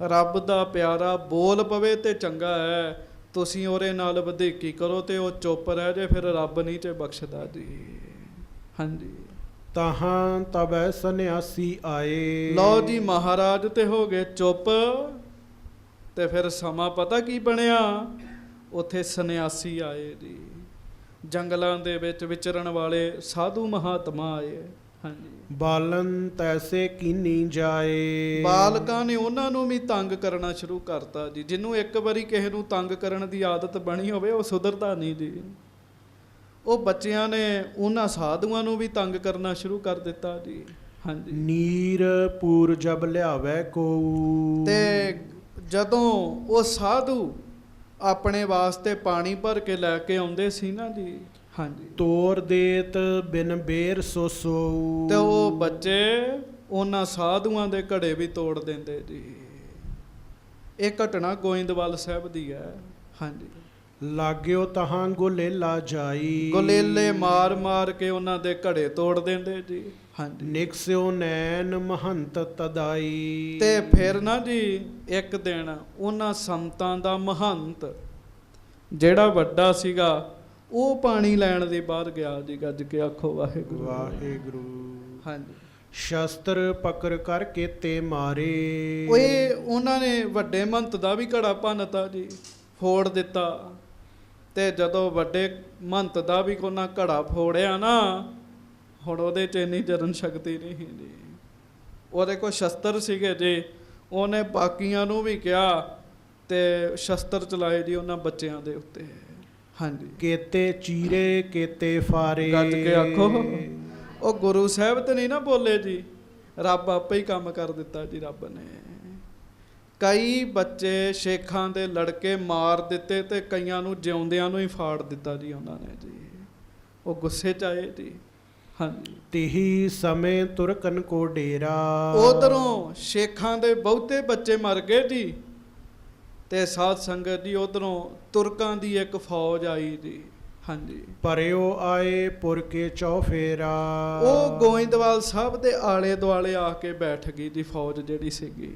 ਰੱਬ ਦਾ ਪਿਆਰਾ ਬੋਲ ਪਵੇ ਤੇ ਚੰਗਾ ਹੈ, ਤੁਸੀਂ ਉਹਦੇ ਨਾਲ ਵਧੀਕੀ ਕਰੋ ਤੇ ਉਹ ਚੁੱਪ ਰਹਿ ਜੇ, ਫਿਰ ਰੱਬ ਨਹੀਂ ਤੇ ਬਖਸ਼ਦਾ ਜੀ। ਹਾਂਜੀ। ਤਹਾਂ ਤਬੈ ਸੰਨਿਆਸੀ ਆਏ। ਲਓ ਜੀ, ਮਹਾਰਾਜ ਤੇ ਹੋ ਗਏ ਚੁੱਪ, ਤੇ ਫਿਰ ਸਮਾਂ ਪਤਾ ਕੀ ਬਣਿਆ? ਉੱਥੇ ਸੰਨਿਆਸੀ ਆਏ ਜੀ, ਜੰਗਲਾਂ ਦੇ ਵਿੱਚ ਵਿਚਰਨ ਵਾਲੇ ਸਾਧੂ ਮਹਾਤਮਾ ਆਏ। ਹਾਂਜੀ। ਬਾਲਨ ਤੈਸੇ ਕੀਨੀ ਜਾਏ। ਬਾਲਕਾਂ ਨੇ ਉਹਨਾਂ ਨੂੰ ਵੀ ਤੰਗ ਕਰਨਾ ਸ਼ੁਰੂ ਕਰਤਾ ਜੀ। ਜਿਹਨੂੰ ਇੱਕ ਵਾਰੀ ਕਿਸੇ ਨੂੰ ਤੰਗ ਕਰਨ ਦੀ ਆਦਤ ਬਣੀ ਹੋਵੇ, ਉਹ ਸੁਧਰਦਾ ਨਹੀਂ ਜੀ। ਉਹ ਬੱਚਿਆਂ ਨੇ ਉਹਨਾਂ ਸਾਧੂਆਂ ਨੂੰ ਵੀ ਤੰਗ ਕਰਨਾ ਸ਼ੁਰੂ ਕਰ ਦਿੱਤਾ ਜੀ। ਹਾਂਜੀ। ਨੀਰ ਪੂਰ ਜਬ ਲਿਆਵੇ ਕੋ। ਤੇ ਜਦੋਂ ਉਹ ਸਾਧੂ ਆਪਣੇ ਵਾਸਤੇ ਪਾਣੀ ਭਰ ਕੇ ਲੈ ਕੇ ਆਉਂਦੇ ਸੀ ਨਾ ਜੀ, ਹਾਂਜੀ। ਤੋਰ ਦੇਤ ਬਿਨ ਬੇਰ ਸੋ ਸੋਊ। ਤੇ ਉਹ ਬੱਚੇ ਉਹਨਾਂ ਸਾਧੂਆਂ ਦੇ ਘੜੇ ਵੀ ਤੋੜ ਦਿੰਦੇ ਜੀ। ਇਹ ਘਟਨਾ ਗੋਇੰਦਵਾਲ ਸਾਹਿਬ ਦੀ ਹੈ। ਹਾਂਜੀ। ਲਾਗਿਓ ਤਹਾਂ ਗੋਲੇਲਾ ਜਾਈ। ਗੋਲੇਲੇ ਮਾਰ ਮਾਰ ਕੇ ਉਹਨਾਂ ਦੇ ਘੜੇ ਤੋੜ ਦਿੰਦੇ ਜੀ। ਹਾਂਜੀ। ਨਿਕਸਿਓ ਨੈਣ ਮਹੰਤ ਤਦਾਈ। ਤੇ ਫਿਰ ਨਾ ਜੀ ਇੱਕ ਦਿਨ ਉਹਨਾਂ ਸੰਤਾਂ ਦਾ ਮਹੰਤ ਜਿਹੜਾ ਵੱਡਾ ਸੀਗਾ ਉਹ ਪਾਣੀ ਲੈਣ ਦੇ ਬਾਹਰ ਗਿਆ ਜੀ। ਗੱਜ ਕੇ ਆਖੋ ਵਾਹਿਗੁਰੂ ਵਾਹਿਗੁਰੂ। ਹਾਂਜੀ। ਸ਼ਸਤਰ ਪਕੜ ਕਰਕੇ ਤੇ ਮਾਰੇ। ਉਹਨਾਂ ਨੇ ਵੱਡੇ ਮਹੰਤ ਦਾ ਵੀ ਘੜਾ ਭੰਨਤਾ ਜੀ, ਫੋੜ ਦਿੱਤਾ। ਤੇ ਜਦੋਂ ਵੱਡੇ ਮਹੰਤ ਦਾ ਵੀ ਉਹਨਾਂ ਘੜਾ ਫੋੜਿਆ ਨਾ, ਹੁਣ ਉਹਦੇ 'ਚ ਇੰਨੀ ਜਰਨ ਸ਼ਕਤੀ ਨਹੀਂ ਸੀ ਜੀ। ਉਹਦੇ ਕੋਲ ਸ਼ਸਤਰ ਸੀਗੇ ਜੀ। ਉਹਨੇ ਬਾਕੀਆਂ ਨੂੰ ਵੀ ਕਿਹਾ ਤੇ ਸ਼ਸਤਰ ਚਲਾਏ ਜੀ ਉਹਨਾਂ ਬੱਚਿਆਂ ਦੇ ਉੱਤੇ। ਹਾਂਜੀ। ਕੇਤੇ ਚੀਰੇ ਕੇਤੇ ਫਾਰੇ। ਗੱਜ ਕੇ ਆਖੋ। ਉਹ ਗੁਰੂ ਸਾਹਿਬ ਤੇ ਨਹੀਂ ਨਾ ਬੋਲੇ ਜੀ, ਰੱਬ ਆਪੇ ਹੀ ਕੰਮ ਕਰ ਦਿੱਤਾ ਜੀ। ਰੱਬ ਨੇ ਕਈ ਬੱਚੇ ਸ਼ੇਖਾਂ ਦੇ ਲੜਕੇ ਮਾਰ ਦਿੱਤੇ ਤੇ ਕਈਆਂ ਨੂੰ ਜਿਉਂਦਿਆਂ ਨੂੰ ਹੀ ਫਾੜ ਦਿੱਤਾ ਜੀ ਉਹਨਾਂ ਨੇ ਜੀ। ਉਹ ਗੁੱਸੇ 'ਚ ਆਏ ਜੀ। ਹਾਂਜੀ। ਤੇਹੀ ਸਮੇਂ ਤੁਰਕਨ ਕੋ ਡੇਰਾ। ਉਧਰੋਂ ਸ਼ੇਖਾਂ ਦੇ ਬਹੁਤੇ ਬੱਚੇ ਮਰ ਗਏ ਜੀ। ਤੇ ਸਾਧ ਸੰਗਤ ਜੀ ਉਧਰੋਂ ਤੁਰਕਾਂ ਦੀ ਇੱਕ ਫੌਜ ਆਈ ਜੀ। ਹਾਂਜੀ। ਪਰਿਓ ਆਏ ਪੁਰ ਕੇ ਚੌਫੇਰਾ। ਉਹ ਗੋਇੰਦਵਾਲ ਸਾਹਿਬ ਦੇ ਆਲੇ ਦੁਆਲੇ ਆ ਕੇ ਬੈਠ ਗਈ ਜੀ ਫੌਜ ਜਿਹੜੀ ਸੀਗੀ।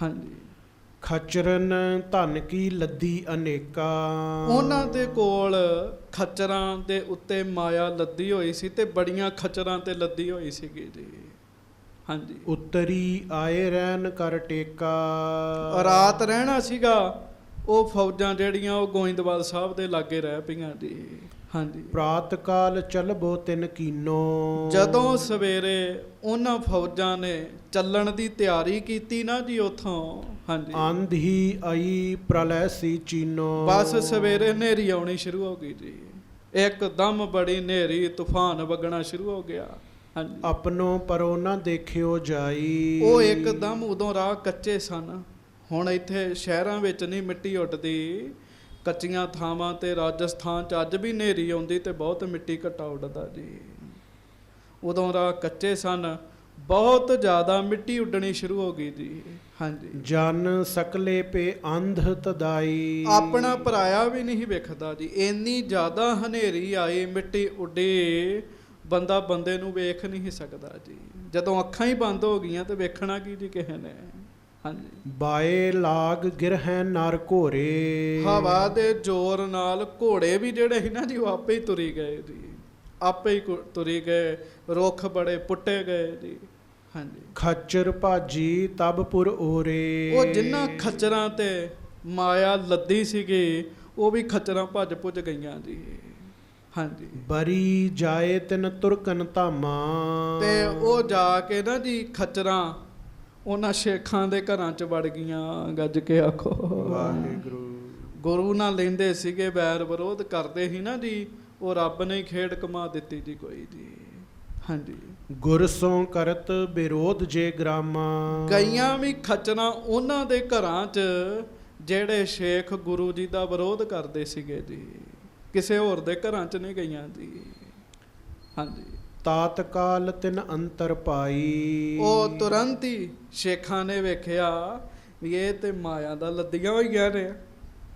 ਹਾਂਜੀ। ਖਚਰਨ ਧਨ ਕੀ ਲੱਦੀ ਅਨੇਕਾ। ਉਹਨਾਂ ਦੇ ਕੋਲ ਖੱਚਰਾਂ ਦੇ ਉੱਤੇ ਮਾਇਆ ਲੱਦੀ ਹੋਈ ਸੀ ਤੇ ਬੜੀਆਂ ਖੱਚਰਾਂ ਤੇ ਲੱਦੀ ਹੋਈ ਸੀਗੀ ਜੀ। ਹਾਂਜੀ। ਉੱਤਰੀ ਆਏ ਰਹਿਣ ਕਰ ਟੇਕਾ। ਰਾਤ ਰਹਿਣਾ ਸੀਗਾ। ਉਹ ਫੌਜਾਂ ਜਿਹੜੀਆਂ ਉਹ ਗੋਇੰਦਵਾਲ ਸਾਹਿਬ ਦੇ ਲਾਗੇ ਰਹਿ ਪਈਆਂ ਜੀ। ਹਾਂਜੀ। ਪ੍ਰਾਤ ਕਾਲ ਚਲਬੋ ਤਿਨ ਕੀਨੋ। ਜਦੋਂ ਸਵੇਰੇ ਉਹਨਾਂ ਫੌਜਾਂ ਨੇ ਚੱਲਣ ਦੀ ਤਿਆਰੀ ਕੀਤੀ ਨਾ ਜੀ ਉੱਥੋਂ। ਹਾਂਜੀ। ਆਂਧੀ ਆਈ ਪ੍ਰਲੈ ਸੀ ਚੀਨੋ। ਬਸ ਸਵੇਰੇ ਹਨੇਰੀ ਆਉਣੀ ਸ਼ੁਰੂ ਹੋ ਗਈ ਜੀ। ਇੱਕਦਮ ਬੜੀ ਹਨੇਰੀ ਤੂਫਾਨ ਵਗਣਾ ਸ਼ੁਰੂ ਹੋ ਗਿਆ। ਹਾਂਜੀ। ਆਪਣੋ ਪਰੋ ਨਾ ਦੇਖਿਓ ਜਾਈ। ਉਹ ਇੱਕਦਮ ਉਦੋਂ ਰਾਹ ਕੱਚੇ ਸਨ। ਹੁਣ ਇੱਥੇ ਸ਼ਹਿਰਾਂ ਵਿੱਚ ਨਹੀਂ ਮਿੱਟੀ ਉੱਡਦੀ, ਕੱਚੀਆਂ ਥਾਵਾਂ ਤੇ ਰਾਜਸਥਾਨ 'ਚ ਅੱਜ ਵੀ ਹਨੇਰੀ ਆਉਂਦੀ ਤੇ ਬਹੁਤ ਮਿੱਟੀ ਘੱਟਾ ਉੱਡਦਾ ਜੀ। ਉਦੋਂ ਰਾਹ ਕੱਚੇ ਸਨ, ਬਹੁਤ ਜ਼ਿਆਦਾ ਮਿੱਟੀ ਉੱਡਣੀ ਸ਼ੁਰੂ ਹੋ ਗਈ ਜੀ। ਹਾਂਜੀ। ਜਨ ਸਕਲੇ ਪੇ ਅੰਧ ਤਦਾਈ। ਆਪਣਾ ਪਰਾਇਆ ਵੀ ਨਹੀਂ ਵੇਖਦਾ ਜੀ। ਇੰਨੀ ਜ਼ਿਆਦਾ ਹਨੇਰੀ ਆਈ, ਮਿੱਟੀ ਉੱਡੀ, ਬੰਦਾ ਬੰਦੇ ਨੂੰ ਵੇਖ ਨਹੀਂ ਸਕਦਾ ਜੀ। ਜਦੋਂ ਅੱਖਾਂ ਹੀ ਬੰਦ ਹੋ ਗਈਆਂ ਤੇ ਵੇਖਣਾ ਕੀ ਜੀ ਕਿਸੇ ਨੇ। ਹਾਂਜੀ। ਬਾਏ ਲਾਗ ਗਿਰਹਿ ਨਰ ਘੋਰੇ। ਹਵਾ ਦੇ ਜ਼ੋਰ ਨਾਲ ਘੋੜੇ ਵੀ ਜਿਹੜੇ ਸੀ ਨਾ ਜੀ ਉਹ ਆਪੇ ਹੀ ਤੁਰੀ ਗਏ ਜੀ। ਆਪੇ ਹੀ ਤੁਰੀ ਗਏ। ਰੁੱਖ ਬੜੇ ਪੁੱਟੇ ਗਏ ਜੀ। ਹਾਂਜੀ। ਖੱਚਰ ਭਾਜੀ ਤਬਪੁਰ ਓਰੇ। ਉਹ ਜਿਨ੍ਹਾਂ ਖੱਚਰਾਂ ਤੇ ਮਾਇਆ ਲੱਦੀ ਸੀਗੀ ਉਹ ਵੀ ਖੱਚਰਾਂ ਭੱਜ ਭੁੱਜ ਗਈਆਂ ਜੀ। ਹਾਂਜੀ। ਬਰੀ ਜਾਏ ਤਿਨ ਤੁਰਕਨ ਧਾਮਾ। ਤੇ ਉਹ ਜਾ ਕੇ ਨਾ ਜੀ ਖੱਚਰਾਂ ਉਹਨਾਂ ਸ਼ੇਖਾਂ ਦੇ ਘਰਾਂ 'ਚ ਵੜ ਗਈਆਂ। ਗੱਜ ਕੇ ਆਖੋ ਵਾਹਿਗੁਰੂ। ਗੁਰੂ ਨਾਲ ਲੈਂਦੇ ਸੀਗੇ, ਵੈਰ ਵਿਰੋਧ ਕਰਦੇ ਸੀ ਨਾ ਜੀ, ਉਹ ਰੱਬ ਨੇ ਖੇਡ ਕਮਾ ਦਿੱਤੀ ਜੀ ਕੋਈ ਜੀ। ਹਾਂਜੀ। ਗੁਰਸੋਂ ਕਰਤ ਵਿਰੋਧ ਜੇ ਗ੍ਰਾਮਾ। ਗਈਆਂ ਵੀ ਖੱਚਰਾਂ ਉਹਨਾਂ ਦੇ ਘਰਾਂ 'ਚ ਜਿਹੜੇ ਸ਼ੇਖ ਗੁਰੂ ਜੀ ਦਾ ਵਿਰੋਧ ਕਰਦੇ ਸੀਗੇ ਜੀ। ਕਿਸੇ ਹੋਰ ਦੇ ਘਰਾਂ 'ਚ ਨਹੀਂ ਗਈਆਂ ਜੀ। ਹਾਂਜੀ। ਤਾਤਕਾਲ ਤਿਨ ਅੰਤਰ ਪਾਈ। ਉਹ ਤੁਰੰਤ ਹੀ ਸ਼ੇਖਾਂ ਨੇ ਵੇਖਿਆ ਵੀ ਇਹ ਤੇ ਮਾਇਆ ਦਾ ਲੱਦੀਆਂ ਹੋਈਆਂ ਨੇ।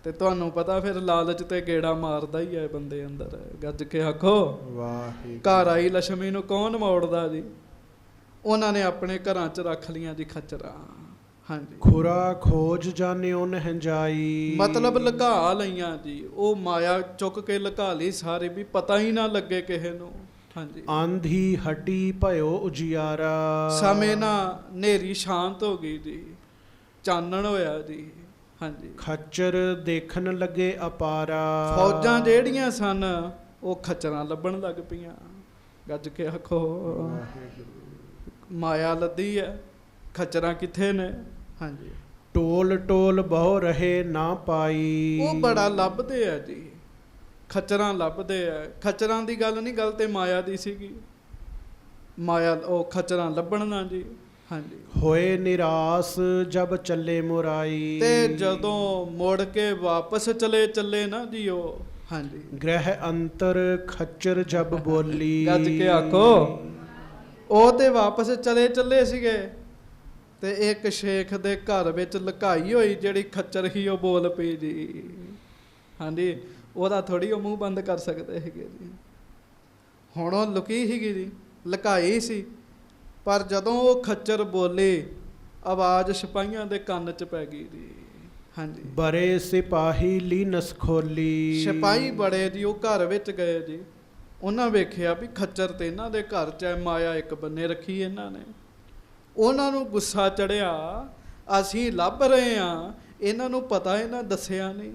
ਤੇ ਤੁਹਾਨੂੰ ਪਤਾ ਫਿਰ ਲਾਲਚ ਤੇ ਗੇੜਾ ਮਾਰਦਾ ਹੀ ਹੈ ਬੰਦੇ ਅੰਦਰ। ਗੱਜ ਕੇ ਆਖੋ ਵਾਹਿਗੁਰੂ। ਘਰ ਆਈ ਲక్ష్ਮੀ ਨੂੰ ਕੌਣ ਮੋੜਦਾ ਜੀ। ਉਹਨਾਂ ਨੇ ਆਪਣੇ ਘਰਾਂ 'ਚ ਰੱਖ ਲੀਆਂ ਜੀ ਖੱਚਰਾਂ। ਹਾਂਜੀ। ਖੁਰਾ ਖੋਜ ਜਾਣਿਓ ਨਹਿ ਜਾਈ। ਮਤਲਬ ਲੁਕਾ ਲਈਆਂ ਜੀ। ਉਹ ਮਾਇਆ ਚੁੱਕ ਕੇ ਲੁਕਾ ਲਈ ਸਾਰੇ, ਵੀ ਪਤਾ ਹੀ ਨਾ ਲੱਗੇ ਕਿਸੇ ਨੂੰ। ਹਾਂਜੀ। ਆਂਧੀ ਹਟੀ ਭਇਓ ਉਜਿਆਰਾ। ਸਮੇਂ ਨਾਲ ਹਨੇਰੀ ਸ਼ਾਂਤ ਹੋ ਗਈ ਜੀ, ਚਾਨਣ ਹੋਇਆ ਜੀ। ਹਾਂਜੀ। ਖੱਚਰ ਦੇਖਣ ਲੱਗੇ ਅਪਾਰਾ। ਫੌਜਾਂ ਜਿਹੜੀਆਂ ਸਨ ਉਹ ਖੱਚਰਾਂ ਲੱਭਣ ਲੱਗ ਪਈਆਂ। ਗੱਜ ਕੇ ਆਖੋ ਮਾਇਆ ਲੱਦੀ ਹੈ, ਖੱਚਰਾਂ ਕਿੱਥੇ ਨੇ। ਹਾਂਜੀ। ਟੋਲ ਟੋਲ ਬਹੁ ਰਹੇ ਨਾ ਪਾਈ। ਉਹ ਬੜਾ ਲੱਭਦੇ ਆ ਜੀ, ਖੱਚਰਾਂ ਲੱਭਦੇ ਆ। ਖੱਚਰਾਂ ਦੀ ਗੱਲ ਨਹੀਂ, ਗੱਲ ਤੇ ਮਾਇਆ ਦੀ ਸੀਗੀ। ਮਾਇਆ ਉਹ ਖੱਚਰਾਂ ਲੱਭਣ ਨਾ ਜੀ। ਹਾਂਜੀ। ਹੋਏ ਨਿਰਾਸ ਜਬ ਚੱਲੇ ਮੁਰਾਈ। ਤੇ ਜਦੋਂ ਮੁੜ ਕੇ ਵਾਪਸ ਚਲੇ ਨਾ ਜੀ ਉਹ ਹਾਂਜੀ, ਗ੍ਰਹਿ ਅੰਤਰ ਖੱਚਰ ਜਬ ਬੋਲੀ। ਗੱਜ ਕੇ ਆਖੋ। ਉਹ ਤੇ ਵਾਪਸ ਚਲੇ ਚੱਲੇ ਸੀਗੇ ਤੇ ਇੱਕ ਸ਼ੇਖ ਦੇ ਘਰ ਵਿੱਚ ਲੁਕਾਈ ਹੋਈ ਜਿਹੜੀ ਖੱਚਰ ਸੀ ਉਹ ਬੋਲ ਪਈ ਜੀ। ਹਾਂਜੀ, ਉਹਦਾ ਥੋੜੀ ਉਹ ਮੂੰਹ ਬੰਦ ਕਰ ਸਕਦੇ ਸੀਗੇ ਜੀ। ਹੁਣ ਉਹ ਲੁਕੀ ਸੀਗੀ ਜੀ, ਲੁਕਾਈ ਸੀ, ਪਰ ਜਦੋਂ ਉਹ ਖੱਚਰ ਬੋਲੀ ਆਵਾਜ਼ ਸਿਪਾਹੀਆਂ ਦੇ ਕੰਨ 'ਚ ਪੈ ਗਈ ਜੀ। ਹਾਂਜੀ, ਬੜੇ ਸਿਪਾਹੀ ਲੀਨਸ ਖੋਲੀ। ਸਿਪਾਹੀ ਬੜੇ ਜੀ, ਉਹ ਘਰ ਵਿੱਚ ਗਏ ਜੀ। ਉਹਨਾਂ ਵੇਖਿਆ ਵੀ ਖੱਚਰ ਤੇ ਇਹਨਾਂ ਦੇ ਘਰ 'ਚ ਹੈ, ਮਾਇਆ ਇੱਕ ਬੰਨੇ ਰੱਖੀ ਇਹਨਾਂ ਨੇ। ਉਹਨਾਂ ਨੂੰ ਗੁੱਸਾ ਚੜਿਆ, ਅਸੀਂ ਲੱਭ ਰਹੇ ਹਾਂ, ਇਹਨਾਂ ਨੂੰ ਪਤਾ ਇਹਨਾਂ ਦੱਸਿਆ ਨਹੀਂ,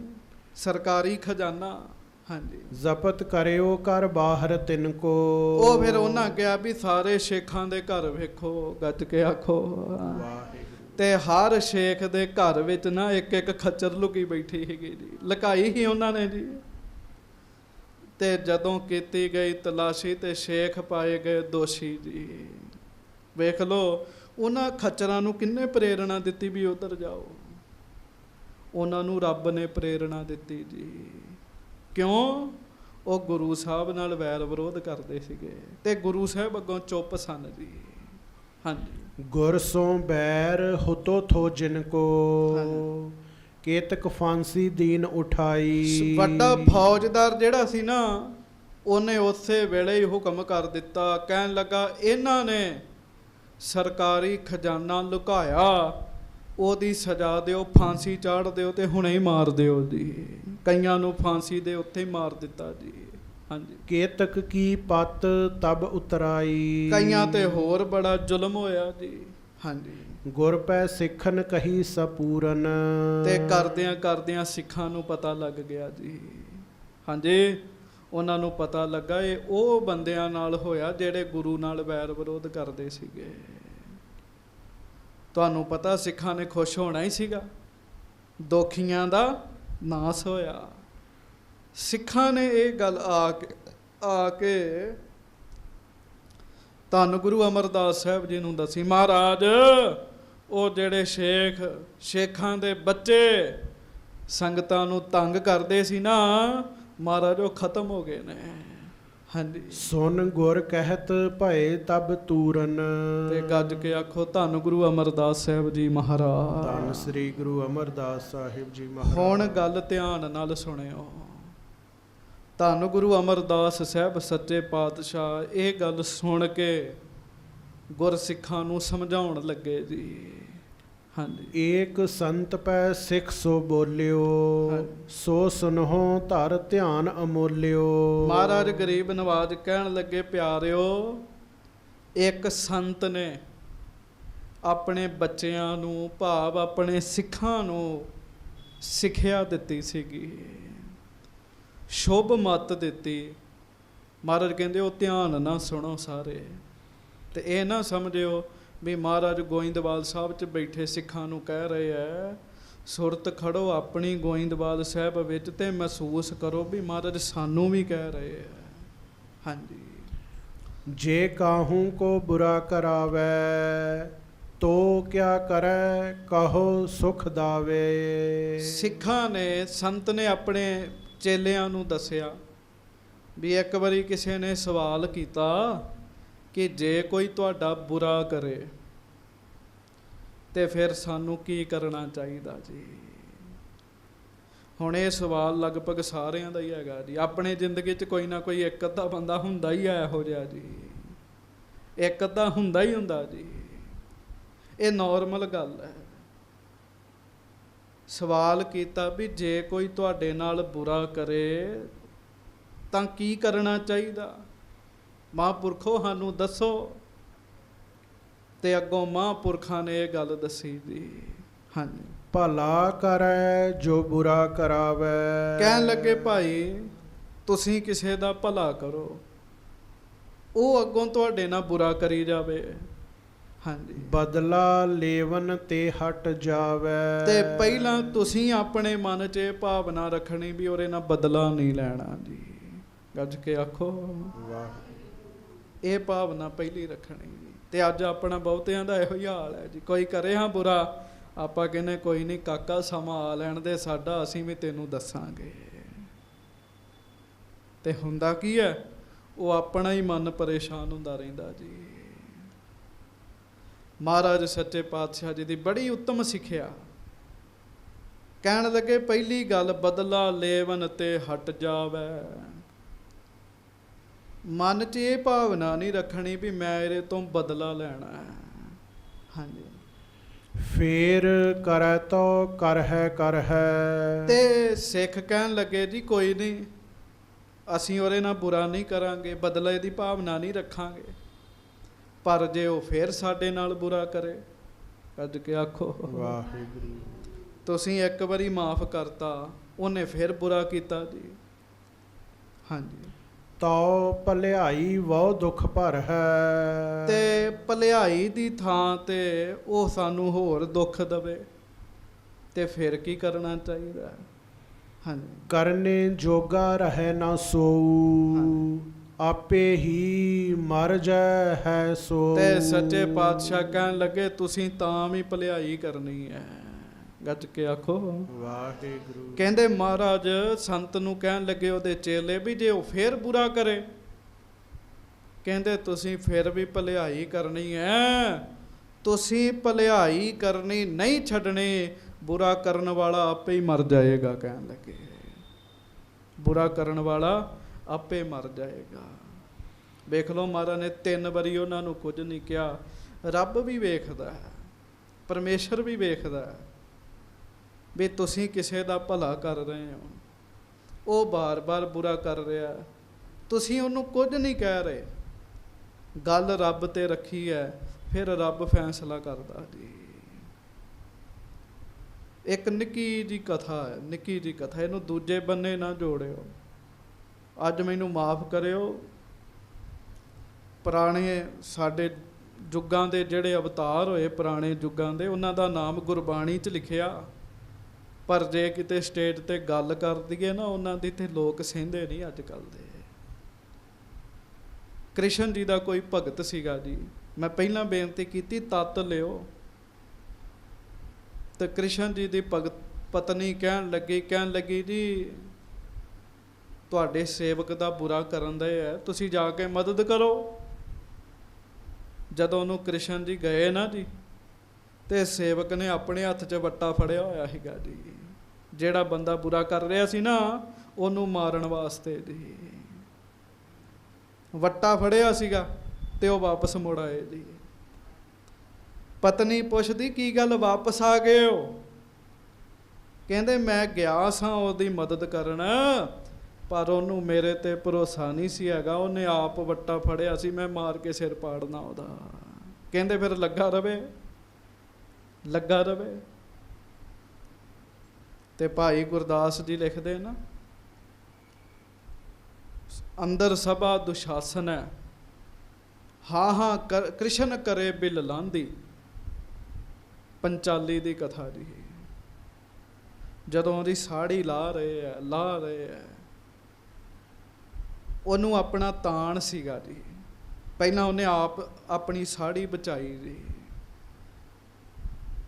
ਸਰਕਾਰੀ ਖਜ਼ਾਨਾ। ਹਾਂਜੀ, ਜ਼ਪਤ ਕਰਿਓ ਕਰ ਬਾਹਰ ਤਿੰਨ ਕੋ। ਉਹ ਫਿਰ ਉਹਨਾਂ ਕਿਹਾ ਵੀ ਸਾਰੇ ਸ਼ੇਖਾਂ ਦੇ ਘਰ ਵੇਖੋ, ਗੱਜ ਕੇ ਆਖੋ। ਵਾਹਿਗੁਰੂ। ਤੇ ਹਰ ਸ਼ੇਖ ਦੇ ਘਰ ਵਿੱਚ ਨਾ ਇੱਕ ਇੱਕ ਖੱਚਰ ਲੁਕੀ ਬੈਠੀ ਸੀਗੀ ਜੀ, ਲੁਕਾਈ ਸੀ ਉਹਨਾਂ ਨੇ ਜੀ। ਤੇ ਜਦੋਂ ਕੀਤੀ ਗਈ ਤਲਾਸ਼ੀ ਤੇ ਸ਼ੇਖ ਪਾਏ ਗਏ ਦੋਸ਼ੀ ਜੀ। ਵੇਖ ਲਓ ਉਹਨਾਂ ਖੱਚਰਾਂ ਨੂੰ ਕਿੰਨੇ ਪ੍ਰੇਰਣਾ ਦਿੱਤੀ ਵੀ ਉਧਰ ਜਾਓ। ਉਹਨਾਂ ਨੂੰ ਰੱਬ ਨੇ ਪ੍ਰੇਰਣਾ ਦਿੱਤੀ ਜੀ। ਕਿਉਂ? ਉਹ ਗੁਰੂ ਸਾਹਿਬ ਨਾਲ ਵੈਰ ਵਿਰੋਧ ਕਰਦੇ ਸੀਗੇ ਤੇ ਗੁਰੂ ਸਾਹਿਬ ਅੱਗੋਂ ਚੁੱਪ ਸਨ ਜੀ। ਹਾਂਜੀ, ਗੁਰ ਸੋ ਬੈਰ ਹੁਤੋ ਥੋ ਜਿਨ ਕੋ। ਕੇਤਕ ਫਾਂਸੀ ਦੀਨ ਉਠਾਈ। ਵੱਡਾ ਫੌਜਦਾਰ ਜਿਹੜਾ ਸੀ ਨਾ, ਉਹਨੇ ਉਸੇ ਵੇਲੇ ਹੀ ਹੁਕਮ ਕਰ ਦਿੱਤਾ, ਕਹਿਣ ਲੱਗਾ ਇਹਨਾਂ ਨੇ ਸਰਕਾਰੀ ਖਜ਼ਾਨਾ ਲੁਕਾਇਆ, ਉਹਦੀ ਸਜ਼ਾ ਦਿਓ, ਫਾਂਸੀ ਚਾੜ ਦਿਓ ਤੇ ਹੁਣੇ ਹੀ ਮਾਰ ਦਿਓ ਜੀ। ਕਈਆਂ ਨੂੰ ਫਾਂਸੀ ਦੇ ਉੱਤੇ ਹੀ ਮਾਰ ਦਿੱਤਾ ਜੀ। ਹਾਂਜੀ, ਕੇਤਕ ਕੀ ਪਤ ਤਬ ਉਤਰਾਈ। ਕਈਆਂ ਤੇ ਹੋਰ ਬੜਾ ਜ਼ੁਲਮ ਹੋਇਆ ਜੀ। ਹਾਂਜੀ, ਗੁਰ ਪੈ ਸਿੱਖਨ ਕਹੀ ਸਪੂਰਨ। ਤੇ ਕਰਦਿਆਂ ਕਰਦਿਆਂ ਸਿੱਖਾਂ ਨੂੰ ਪਤਾ ਲੱਗ ਗਿਆ ਜੀ। ਹਾਂਜੀ, ਉਹਨਾਂ ਨੂੰ ਪਤਾ ਲੱਗਾ ਇਹ ਉਹ ਬੰਦਿਆਂ ਨਾਲ ਹੋਇਆ ਜਿਹੜੇ ਗੁਰੂ ਨਾਲ ਵੈਰ ਵਿਰੋਧ ਕਰਦੇ ਸੀਗੇ। ਤੁਹਾਨੂੰ ਪਤਾ ਸਿੱਖਾਂ ਨੇ ਖੁਸ਼ ਹੋਣਾ ਹੀ ਸੀਗਾ, ਦੋਖੀਆਂ ਦਾ ਨਾਸ ਹੋਇਆ। ਸਿੱਖਾਂ ਨੇ ਇਹ ਗੱਲ ਆ ਕੇ ਧੰਨ ਗੁਰੂ ਅਮਰਦਾਸ ਸਾਹਿਬ ਜੀ ਨੂੰ ਦੱਸੀ, ਮਹਾਰਾਜ ਉਹ ਜਿਹੜੇ ਸ਼ੇਖਾਂ ਦੇ ਬੱਚੇ ਸੰਗਤਾਂ ਨੂੰ ਤੰਗ ਕਰਦੇ ਸੀ ਨਾ ਮਹਾਰਾਜ, ਉਹ ਖਤਮ ਹੋ ਗਏ ਨੇ। ਹਾਂਜੀ, ਸੁਨ ਗੁਰ ਕਹਿਤ ਭਏ ਤਬ ਤੂਰਨ। ਤੇ ਗੱਜ ਕੇ ਆਖੋ ਧੰਨ ਗੁਰੂ ਅਮਰਦਾਸ ਸਾਹਿਬ ਜੀ ਮਹਾਰਾਜ। ਧੰਨ ਸ੍ਰੀ ਗੁਰੂ ਅਮਰਦਾਸ ਸਾਹਿਬ ਜੀ ਮਹਾਰਾਜ। ਹੁਣ ਗੱਲ ਧਿਆਨ ਨਾਲ ਸੁਣਿਓ। ਧੰਨ ਗੁਰੂ ਅਮਰਦਾਸ ਸਾਹਿਬ ਸੱਚੇ ਪਾਤਸ਼ਾਹ ਇਹ ਗੱਲ ਸੁਣ ਕੇ ਗੁਰਸਿੱਖਾਂ ਨੂੰ ਸਮਝਾਉਣ ਲੱਗੇ ਜੀ। ਹਾਂਜੀ, ਏਕ ਸੰਤ ਪੈ ਸਿੱਖ ਸੋ ਬੋਲਿਓ। ਸੋ ਸੁਨਹੁ ਧਰ ਧਿਆਨ ਅਮੋਲਿਓ। ਮਹਾਰਾਜ ਗਰੀਬ ਨਵਾਜ ਕਹਿਣ ਲੱਗੇ, ਪਿਆਰਿਓ ਇੱਕ ਸੰਤ ਨੇ ਆਪਣੇ ਬੱਚਿਆਂ ਨੂੰ, ਭਾਵ ਆਪਣੇ ਸਿੱਖਾਂ ਨੂੰ ਸਿੱਖਿਆ ਦਿੱਤੀ ਸੀਗੀ, ਸ਼ੁਭ ਮੱਤ ਦਿੱਤੀ। ਮਹਾਰਾਜ ਕਹਿੰਦੇ ਉਹ ਧਿਆਨ ਨਾਲ ਸੁਣੋ ਸਾਰੇ, ਤੇ ਇਹ ਨਾ ਸਮਝਿਓ ਵੀ ਮਹਾਰਾਜ ਗੋਇੰਦਵਾਲ ਸਾਹਿਬ 'ਚ ਬੈਠੇ ਸਿੱਖਾਂ ਨੂੰ ਕਹਿ ਰਹੇ ਹੈ, ਸੁਰਤ ਖੜੋ ਆਪਣੀ ਗੋਇੰਦਵਾਲ ਸਾਹਿਬ ਵਿੱਚ ਤੇ ਮਹਿਸੂਸ ਕਰੋ ਵੀ ਮਹਾਰਾਜ ਸਾਨੂੰ ਵੀ ਕਹਿ ਰਹੇ ਹੈ। ਹਾਂਜੀ, ਜੇ ਕਾਹੂ ਕੋ ਬੁਰਾ ਕਰਾਵੇ ਤੋ ਕਿਆ ਕਰੈ ਕਹੋ ਸੁਖ ਦਾਵੇ। ਸਿੱਖਾਂ ਨੇ, ਸੰਤ ਨੇ ਆਪਣੇ ਚੇਲਿਆਂ ਨੂੰ ਦੱਸਿਆ ਵੀ ਇੱਕ ਵਾਰੀ ਕਿਸੇ ਨੇ ਸਵਾਲ ਕੀਤਾ ਕਿ ਜੇ ਕੋਈ ਤੁਹਾਡਾ ਬੁਰਾ ਕਰੇ ਤੇ ਫਿਰ ਸਾਨੂੰ ਕੀ ਕਰਨਾ ਚਾਹੀਦਾ ਜੀ। ਹੁਣ ਇਹ ਸਵਾਲ ਲਗਭਗ ਸਾਰਿਆਂ ਦਾ ਹੀ ਹੈਗਾ ਜੀ। ਆਪਣੇ ਜ਼ਿੰਦਗੀ 'ਚ ਕੋਈ ਨਾ ਕੋਈ ਇੱਕ ਅੱਧਾ ਬੰਦਾ ਹੁੰਦਾ ਹੀ ਹੈ ਇਹੋ ਜਿਹਾ ਜੀ, ਇੱਕ ਅੱਧਾ ਹੁੰਦਾ ਹੀ ਹੁੰਦਾ ਜੀ। ਇਹ ਨੋਰਮਲ ਗੱਲ ਹੈ। ਸਵਾਲ ਕੀਤਾ ਵੀ ਜੇ ਕੋਈ ਤੁਹਾਡੇ ਨਾਲ ਬੁਰਾ ਕਰੇ ਤਾਂ ਕੀ ਕਰਨਾ ਚਾਹੀਦਾ, ਮਹਾਂਪੁਰਖੋ ਸਾਨੂੰ ਦੱਸੋ। ਤੇ ਅੱਗੋਂ ਮਹਾਂਪੁਰਖਾਂ ਨੇ ਇਹ ਗੱਲ ਦੱਸੀ ਜੀ। ਹਾਂਜੀ, ਭਲਾ ਕਰੈ ਜੋ ਬੁਰਾ ਕਰਾਵੇ। ਕਹਿਣ ਲੱਗੇ ਭਾਈ ਤੁਸੀਂ ਕਿਸੇ ਦਾ ਭਲਾ ਕਰੋ, ਉਹ ਅੱਗੋਂ ਤੁਹਾਡੇ ਨਾਲ ਬੁਰਾ ਕਰੀ ਜਾਵੇ। ਹਾਂਜੀ, ਬਦਲਾ ਲੇਵਨ ਤੇ ਹਟ ਜਾਵੇ। ਤੇ ਪਹਿਲਾਂ ਤੁਸੀਂ ਆਪਣੇ ਮਨ 'ਚ ਇਹ ਭਾਵਨਾ ਰੱਖਣੀ ਵੀ ਉਹਦੇ ਨਾਲ ਬਦਲਾ ਨਹੀਂ ਲੈਣਾ ਜੀ। ਗੱਜ ਕੇ ਆਖੋ ਵਾਹ। ਇਹ ਭਾਵਨਾ ਪਹਿਲੀ ਰੱਖਣੀ ਜੀ। ਤੇ ਅੱਜ ਆਪਣਾ ਬਹੁਤਿਆਂ ਦਾ ਇਹੋ ਹੀ ਹਾਲ ਹੈ ਜੀ। ਕੋਈ ਕਰੇ ਹਾਂ ਬੁਰਾ, ਆਪਾਂ ਕਹਿੰਦੇ ਕੋਈ ਨਹੀਂ ਕਾਕਾ ਸਮਾਂ ਆ ਲੈਣ ਦੇ ਸਾਡਾ, ਅਸੀਂ ਵੀ ਤੈਨੂੰ ਦੱਸਾਂਗੇ। ਤੇ ਹੁੰਦਾ ਕੀ ਹੈ, ਉਹ ਆਪਣਾ ਹੀ ਮਨ ਪਰੇਸ਼ਾਨ ਹੁੰਦਾ ਰਹਿੰਦਾ ਜੀ। ਮਹਾਰਾਜ ਸੱਚੇ ਪਾਤਸ਼ਾਹ ਜੀ ਦੀ ਬੜੀ ਉੱਤਮ ਸਿੱਖਿਆ। ਕਹਿਣ ਲੱਗੇ ਪਹਿਲੀ ਗੱਲ, ਬਦਲਾ ਲੇਵਨ ਤੇ ਹਟ ਜਾਵੇ। ਮਨ 'ਚ ਇਹ ਭਾਵਨਾ ਨਹੀਂ ਰੱਖਣੀ ਵੀ ਮੈਂ ਇਹਦੇ ਤੋਂ ਬਦਲਾ ਲੈਣਾ ਹੈ। ਹਾਂਜੀ। ਫੇਰ ਕਰੈ ਤੋ ਕਰ ਹੈ। ਤੇ ਸਿੱਖ ਕਹਿਣ ਲੱਗੇ ਜੀ ਕੋਈ ਨਹੀਂ, ਅਸੀਂ ਉਹਦੇ ਨਾਲ ਬੁਰਾ ਨਹੀਂ ਕਰਾਂਗੇ, ਬਦਲੇ ਦੀ ਭਾਵਨਾ ਨਹੀਂ ਰੱਖਾਂਗੇ, ਪਰ ਜੇ ਉਹ ਫੇਰ ਸਾਡੇ ਨਾਲ ਬੁਰਾ ਕਰੇ, ਕੱਜ ਕੇ ਆਖੋ ਵਾਹਿਗੁਰੂ। ਤੁਸੀਂ ਇੱਕ ਵਾਰੀ ਮਾਫ ਕਰਤਾ, ਉਹਨੇ ਫੇਰ ਬੁਰਾ ਕੀਤਾ ਜੀ। ਹਾਂਜੀ। ਤਉ ਭਲਿਆਈ ਬਹੁ ਦੁੱਖ ਭਰ ਹੈ। ਤੇ ਭਲਿਆਈ ਦੀ ਥਾਂ ਤੇ ਉਹ ਸਾਨੂੰ ਹੋਰ ਦੁੱਖ ਦਵੇ, ਤੇ ਫਿਰ ਕੀ ਕਰਨਾ ਚਾਹੀਦਾ? ਹਾਂਜੀ। ਕਰਨੇ ਜੋਗਾ ਰਹਿ ਨਾ ਸੋਊ, ਆਪੇ ਹੀ ਮਰ ਜਾ ਹੈ ਸੋ। ਤੇ ਸੱਚੇ ਪਾਤਸ਼ਾਹ ਕਹਿਣ ਲੱਗੇ ਤੁਸੀਂ ਤਾਂ ਵੀ ਭਲਿਆਈ ਕਰਨੀ ਹੈ, ਗੱਜ ਕੇ ਆਖੋ ਵਾਹਿਗੁਰੂ। ਕਹਿੰਦੇ ਮਹਾਰਾਜ ਸੰਤ ਨੂੰ ਕਹਿਣ ਲੱਗੇ ਉਹਦੇ ਚੇਲੇ ਵੀ ਜੇ ਉਹ ਫੇਰ ਬੁਰਾ ਕਰੇ, ਕਹਿੰਦੇ ਤੁਸੀਂ ਫਿਰ ਵੀ ਭਲਿਆਈ ਕਰਨੀ ਹੈ, ਤੁਸੀਂ ਭਲਿਆਈ ਕਰਨੀ ਨਹੀਂ ਛੱਡਣੀ, ਬੁਰਾ ਕਰਨ ਵਾਲਾ ਆਪੇ ਹੀ ਮਰ ਜਾਏਗਾ। ਕਹਿਣ ਲੱਗੇ ਬੁਰਾ ਕਰਨ ਵਾਲਾ ਆਪੇ ਮਰ ਜਾਏਗਾ। ਵੇਖ ਲਓ ਮਹਾਰਾਜ ਨੇ 3 ਵਾਰੀ ਉਹਨਾਂ ਨੂੰ ਕੁਝ ਨਹੀਂ ਕਿਹਾ। ਰੱਬ ਵੀ ਵੇਖਦਾ ਹੈ, ਪਰਮੇਸ਼ਰ ਵੀ ਵੇਖਦਾ ਹੈ ਵੀ ਤੁਸੀਂ ਕਿਸੇ ਦਾ ਭਲਾ ਕਰ ਰਹੇ ਹੋ, ਉਹ ਬਾਰ-ਬਾਰ ਬੁਰਾ ਕਰ ਰਿਹਾ, ਤੁਸੀਂ ਉਹਨੂੰ ਕੁਝ ਨਹੀਂ ਕਹਿ ਰਹੇ, ਗੱਲ ਰੱਬ ਤੇ ਰੱਖੀ ਹੈ, ਫਿਰ ਰੱਬ ਫੈਸਲਾ ਕਰਦਾ ਜੀ। ਇੱਕ ਨਿੱਕੀ ਜੀ ਕਥਾ ਹੈ, ਨਿੱਕੀ ਜੀ ਕਥਾ, ਇਹਨੂੰ ਦੂਜੇ ਬੰਨੇ ਨਾ ਜੋੜਿਓ। ਅੱਜ ਮੈਨੂੰ ਮਾਫ ਕਰਿਓ, ਪੁਰਾਣੇ ਸਾਡੇ ਯੁੱਗਾਂ ਦੇ ਜਿਹੜੇ ਅਵਤਾਰ ਹੋਏ, ਪੁਰਾਣੇ ਯੁੱਗਾਂ ਦੇ, ਉਹਨਾਂ ਦਾ ਨਾਮ ਗੁਰਬਾਣੀ 'ਚ ਲਿਖਿਆ, ਪਰ ਜੇ ਕਿਤੇ ਸਟੇਜ ਤੇ ਗੱਲ ਕਰ ਦਈਏ ਨਾ ਉਹਨਾਂ ਦੀ, ਤੇ ਲੋਕ ਸਹਿੰਦੇ ਨਹੀਂ ਅੱਜ ਕੱਲ੍ਹ ਦੇ। ਕ੍ਰਿਸ਼ਨ ਜੀ ਦਾ ਕੋਈ ਭਗਤ ਸੀਗਾ ਜੀ, ਮੈਂ ਪਹਿਲਾਂ ਬੇਨਤੀ ਕੀਤੀ ਤੱਤ ਲਿਓ, ਤੇ ਕ੍ਰਿਸ਼ਨ ਜੀ ਦੀ ਪਤਨੀ ਕਹਿਣ ਲੱਗੀ ਜੀ ਤੁਹਾਡੇ ਸੇਵਕ ਦਾ ਬੁਰਾ ਕਰਨ ਦੇ ਹੈ, ਤੁਸੀਂ ਜਾ ਕੇ ਮਦਦ ਕਰੋ। ਜਦੋਂ ਉਹਨੂੰ ਕ੍ਰਿਸ਼ਨ ਜੀ ਗਏ ਨਾ ਜੀ, ਤੇ ਸੇਵਕ ਨੇ ਆਪਣੇ ਹੱਥ 'ਚ ਵੱਟਾ ਫੜਿਆ ਹੋਇਆ ਸੀਗਾ ਜੀ, ਜਿਹੜਾ ਬੰਦਾ ਬੁਰਾ ਕਰ ਰਿਹਾ ਸੀ ਨਾ ਉਹਨੂੰ ਮਾਰਨ ਵਾਸਤੇ ਜੀ, ਵੱਟਾ ਫੜਿਆ ਸੀਗਾ, ਤੇ ਉਹ ਵਾਪਸ ਮੁੜ ਆਏ ਜੀ। ਪਤਨੀ ਪੁੱਛਦੀ ਕੀ ਗੱਲ ਵਾਪਸ ਆ ਗਏ ਹੋ? ਕਹਿੰਦੇ ਮੈਂ ਗਿਆ ਸਾਂ ਉਹਦੀ ਮਦਦ ਕਰਨ, ਪਰ ਉਹਨੂੰ ਮੇਰੇ ਤੇ ਭਰੋਸਾ ਨਹੀਂ ਸੀ ਹੈਗਾ, ਉਹਨੇ ਆਪ ਵੱਟਾ ਫੜਿਆ ਸੀ, ਮੈਂ ਮਾਰ ਕੇ ਸਿਰ ਪਾੜਨਾ ਉਹਦਾ। ਕਹਿੰਦੇ ਫਿਰ ਲੱਗਾ ਰਵੇ। ਤੇ ਭਾਈ ਗੁਰਦਾਸ ਜੀ ਲਿਖਦੇ ਨਾ, ਅੰਦਰ ਸਭਾ ਦੁਸ਼ਾਸਨ ਹੈ, ਹਾਂ ਕ੍ਰਿਸ਼ਨ ਕਰੇ ਬਿਲ ਲਾਂਦੀ। ਪੰਚਾਲੀ ਦੀ ਕਥਾ ਜੀ, ਜਦੋਂ ਉਹਦੀ ਸਾੜੀ ਲਾ ਰਹੇ ਆ, ਉਹਨੂੰ ਆਪਣਾ ਤਾਣ ਸੀਗਾ ਜੀ, ਪਹਿਲਾਂ ਉਹਨੇ ਆਪ ਆਪਣੀ ਸਾੜੀ ਬਚਾਈ ਜੀ,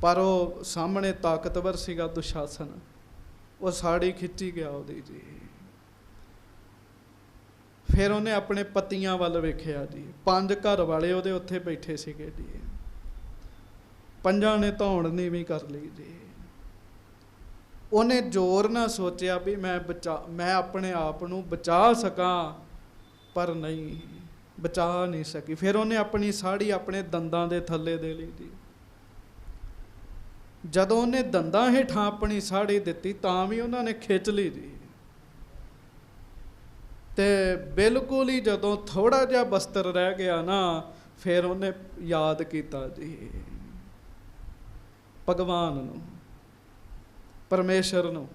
ਪਰ ਉਹ ਸਾਹਮਣੇ ਤਾਕਤਵਰ ਸੀਗਾ ਦੁਸ਼ਾਸਨ, ਉਹ ਸਾੜੀ ਖਿੱਚੀ ਗਿਆ ਉਹਦੀ ਜੀ। ਫਿਰ ਉਹਨੇ ਆਪਣੇ ਪਤੀਆਂ ਵੱਲ ਵੇਖਿਆ ਜੀ, 5 ਘਰ ਵਾਲੇ ਉਹਦੇ ਉੱਥੇ ਬੈਠੇ ਸੀਗੇ ਜੀ, 5 ਨੇ ਧੌਣ ਨੀਵੀਂ ਕਰ ਲਈ ਜੀ। ਉਹਨੇ ਜ਼ੋਰ ਨਾਲ ਸੋਚਿਆ ਵੀ ਮੈਂ ਆਪਣੇ ਆਪ ਨੂੰ ਬਚਾ ਸਕਾਂ, ਪਰ ਨਹੀਂ ਬਚਾ ਨਹੀਂ ਸਕੀ। ਫਿਰ ਉਹਨੇ ਆਪਣੀ ਸਾੜੀ ਆਪਣੇ ਦੰਦਾਂ ਦੇ ਥੱਲੇ ਦੇ ਲਈ ਜੀ। ਜਦੋਂ ਉਹਨੇ ਦੰਦਾਂ ਹੇਠਾਂ ਆਪਣੀ ਸਾੜੀ ਦਿੱਤੀ ਤਾਂ ਵੀ ਉਹਨਾਂ ਨੇ ਖਿੱਚ ਲਈ ਜੀ, ਤੇ ਬਿਲਕੁਲ ਹੀ ਜਦੋਂ ਥੋੜਾ ਜਿਹਾ ਬਸਤਰ ਰਹਿ ਗਿਆ ਨਾ, ਫਿਰ ਉਹਨੇ ਯਾਦ ਕੀਤਾ ਜੀ ਭਗਵਾਨ ਨੂੰ, ਪਰਮੇਸ਼ਰ ਨੂੰ।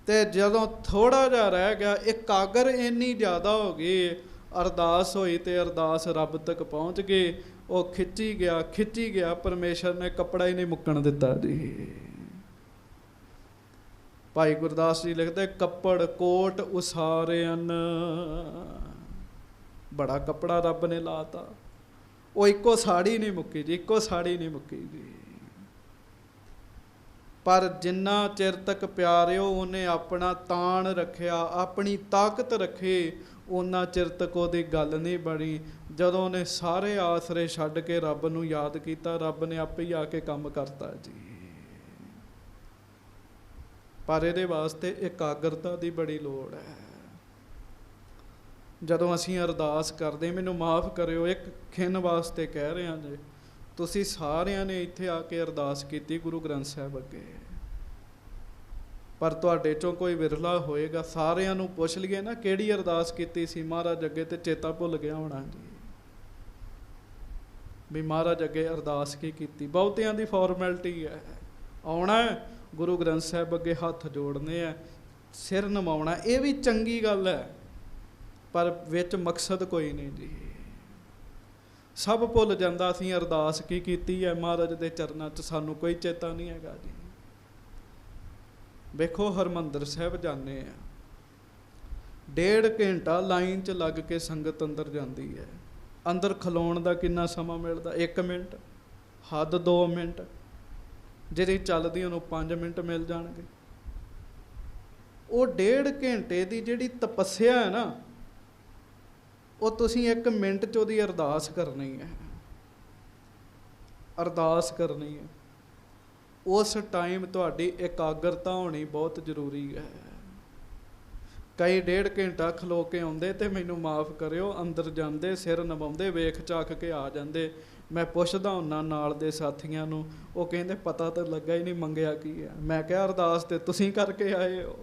ਤੇ ਜਦੋਂ ਥੋੜਾ ਜਿਹਾ ਰਹਿ ਗਿਆ, ਇਕਾਗਰ ਇੰਨੀ ਜ਼ਿਆਦਾ ਹੋ ਗਈ, ਅਰਦਾਸ ਹੋਈ ਤੇ ਅਰਦਾਸ ਰੱਬ ਤੱਕ ਪਹੁੰਚ ਗਈ। ਉਹ ਖਿੱਚੀ ਗਿਆ, ਪਰਮੇਸ਼ਰ ਨੇ ਕੱਪੜਾ ਹੀ ਨਹੀਂ ਮੁੱਕਣ ਦਿੱਤਾ ਜੀ। ਭਾਈ ਗੁਰਦਾਸ ਜੀ ਲਿਖਦੇ, ਕੱਪੜ ਕੋਟ ਉਸਾਰਿਅਨ, ਬੜਾ ਕੱਪੜਾ ਰੱਬ ਨੇ ਲਾਤਾ, ਉਹ ਇੱਕੋ ਸਾੜੀ ਨਹੀਂ ਮੁੱਕੀ ਜੀ, ਇੱਕੋ ਸਾੜੀ ਨਹੀਂ ਮੁੱਕੀ ਜੀ। ਪਰ ਜਿੰਨਾ ਚਿਰ ਤੱਕ ਪਿਆਰਿਓ ਉਹਨੇ ਆਪਣਾ ਤਾਣ ਰੱਖਿਆ, ਆਪਣੀ ਤਾਕਤ ਰੱਖੇ, ਉਹਨਾਂ ਚਿਰ ਤੱਕ ਉਹਦੀ ਗੱਲ ਨਹੀਂ ਬਣੀ। ਜਦੋਂ ਉਹਨੇ ਸਾਰੇ ਆਸਰੇ ਛੱਡ ਕੇ ਰੱਬ ਨੂੰ ਯਾਦ ਕੀਤਾ, ਰੱਬ ਨੇ ਆਪੇ ਹੀ ਆ ਕੇ ਕੰਮ ਕਰਤਾ ਜੀ। ਪਰ ਇਹਦੇ ਵਾਸਤੇ ਇਕਾਗਰਤਾ ਦੀ ਬੜੀ ਲੋੜ ਹੈ। ਜਦੋਂ ਅਸੀਂ ਅਰਦਾਸ ਕਰਦੇ, ਮੈਨੂੰ ਮਾਫ ਕਰਿਓ, ਇੱਕ ਖਿੰਨ ਵਾਸਤੇ ਕਹਿ ਰਿਹਾ ਜੀ, ਤੁਸੀਂ ਸਾਰਿਆਂ ਨੇ ਇੱਥੇ ਆ ਕੇ ਅਰਦਾਸ ਕੀਤੀ ਗੁਰੂ ਗ੍ਰੰਥ ਸਾਹਿਬ ਅੱਗੇ, ਪਰ ਤੁਹਾਡੇ ਚੋਂ ਕੋਈ ਵਿਰਲਾ ਹੋਏਗਾ, ਸਾਰਿਆਂ ਨੂੰ ਪੁੱਛ ਲਈਏ ਨਾ ਕਿਹੜੀ ਅਰਦਾਸ ਕੀਤੀ ਸੀ ਮਹਾਰਾਜ ਅੱਗੇ, ਤੇ ਚੇਤਾ ਭੁੱਲ ਗਿਆ ਹੋਣਾ ਜੀ ਵੀ ਮਹਾਰਾਜ ਅੱਗੇ ਅਰਦਾਸ ਕੀ ਕੀਤੀ। ਬਹੁਤਿਆਂ ਦੀ ਫਾਰਮੈਲਿਟੀ ਹੈ, ਆਉਣਾ ਗੁਰੂ ਗ੍ਰੰਥ ਸਾਹਿਬ ਅੱਗੇ ਹੱਥ ਜੋੜਨੇ ਆ, ਸਿਰ ਨਵਾਉਣਾ, ਇਹ ਵੀ ਚੰਗੀ ਗੱਲ ਹੈ, ਪਰ ਵਿੱਚ ਮਕਸਦ ਕੋਈ ਨਹੀਂ ਜੀ। ਸਭ ਭੁੱਲ ਜਾਂਦਾ ਅਸੀਂ ਅਰਦਾਸ ਕੀ ਕੀਤੀ ਹੈ ਮਹਾਰਾਜ ਦੇ ਚਰਨਾਂ 'ਚ, ਸਾਨੂੰ ਕੋਈ ਚੇਤਾ ਨਹੀਂ ਹੈਗਾ ਜੀ। ਵੇਖੋ ਹਰਿਮੰਦਰ ਸਾਹਿਬ ਜਾਂਦੇ ਆ, 1.5 ਘੰਟਾ ਲਾਈਨ 'ਚ ਲੱਗ ਕੇ ਸੰਗਤ ਅੰਦਰ ਜਾਂਦੀ ਹੈ। ਅੰਦਰ ਖਲੋਣ ਦਾ ਕਿੰਨਾ ਸਮਾਂ ਮਿਲਦਾ? 1 ਮਿੰਟ, ਹੱਦ 2 ਮਿੰਟ, ਜਿਹੜੀ ਚੱਲਦੀ ਉਹਨੂੰ 5 ਮਿੰਟ ਮਿਲ ਜਾਣਗੇ। ਉਹ 1.5 ਘੰਟੇ ਦੀ ਜਿਹੜੀ ਤਪੱਸਿਆ ਹੈ ਨਾ, ਉਹ ਤੁਸੀਂ 1 ਮਿੰਟ 'ਚ ਉਹਦੀ ਅਰਦਾਸ ਕਰਨੀ ਹੈ, ਅਰਦਾਸ ਕਰਨੀ ਹੈ। ਉਸ ਟਾਈਮ ਤੁਹਾਡੀ ਇਕਾਗਰਤਾ ਹੋਣੀ ਬਹੁਤ ਜ਼ਰੂਰੀ ਹੈ। ਕਈ 1.5 ਘੰਟਾ ਖਲੋ ਕੇ ਆਉਂਦੇ ਤੇ ਮੈਨੂੰ ਮਾਫ ਕਰਿਓ, ਅੰਦਰ ਜਾਂਦੇ, ਸਿਰ ਨਵਾਉਂਦੇ, ਵੇਖ ਚਾਕ ਕੇ ਆ ਜਾਂਦੇ। ਮੈਂ ਪੁੱਛਦਾ ਹੁੰਦਾ ਨਾਲ ਦੇ ਸਾਥੀਆਂ ਨੂੰ, ਉਹ ਕਹਿੰਦੇ ਪਤਾ ਤਾਂ ਲੱਗਾ ਹੀ ਨਹੀਂ ਮੰਗਿਆ ਕੀ ਹੈ। ਮੈਂ ਕਿਹਾ ਅਰਦਾਸ ਤੇ ਤੁਸੀਂ ਕਰਕੇ ਆਏ ਹੋ।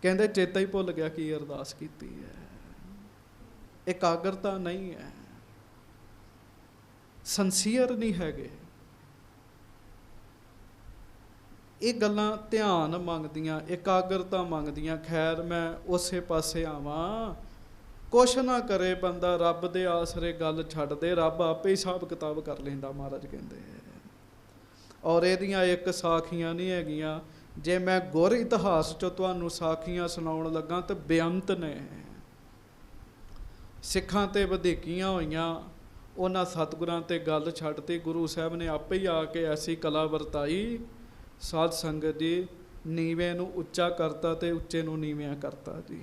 ਕਹਿੰਦੇ ਚੇਤਾ ਹੀ ਭੁੱਲ ਗਿਆ ਕੀ ਅਰਦਾਸ ਕੀਤੀ ਹੈ। ਇਕਾਗਰਤਾ ਨਹੀਂ ਹੈ, ਸੰਸੀਅਰ ਨਹੀਂ ਹੈਗੇ। ਇਹ ਗੱਲਾਂ ਧਿਆਨ ਮੰਗਦੀਆਂ, ਇਕਾਗਰਤਾ ਮੰਗਦੀਆਂ। ਖੈਰ ਮੈਂ ਉਸੇ ਪਾਸੇ ਆਵਾਂ, ਕੁਛ ਨਾ ਕਰੇ ਬੰਦਾ, ਰੱਬ ਦੇ ਆਸਰੇ ਗੱਲ ਛੱਡ ਦੇ, ਰੱਬ ਆਪੇ ਹੀ ਹਿਸਾਬ ਕਿਤਾਬ ਕਰ ਲੈਂਦਾ ਮਹਾਰਾਜ ਕਹਿੰਦੇ। ਔਰ ਇਹਦੀਆਂ ਇੱਕ ਸਾਖੀਆਂ ਨਹੀਂ ਹੈਗੀਆਂ, ਜੇ ਮੈਂ ਗੁਰ ਇਤਿਹਾਸ 'ਚੋਂ ਤੁਹਾਨੂੰ ਸਾਖੀਆਂ ਸੁਣਾਉਣ ਲੱਗਾ ਤਾਂ ਬੇਅੰਤ ਨੇ। ਸਿੱਖਾਂ 'ਤੇ ਵਧੀਕੀਆਂ ਹੋਈਆਂ, ਉਹਨਾਂ ਸਤਿਗੁਰਾਂ 'ਤੇ ਗੱਲ ਛੱਡਤੀ, ਗੁਰੂ ਸਾਹਿਬ ਨੇ ਆਪੇ ਹੀ ਆ ਕੇ ਐਸੀ ਕਲਾ ਵਰਤਾਈ, ਸਾਧ ਸੰਗਤ ਜੀ, ਨੀਵੇਂ ਨੂੰ ਉੱਚਾ ਕਰਤਾ ਤੇ ਉੱਚੇ ਨੂੰ ਨੀਵਿਆਂ ਕਰਤਾ ਜੀ।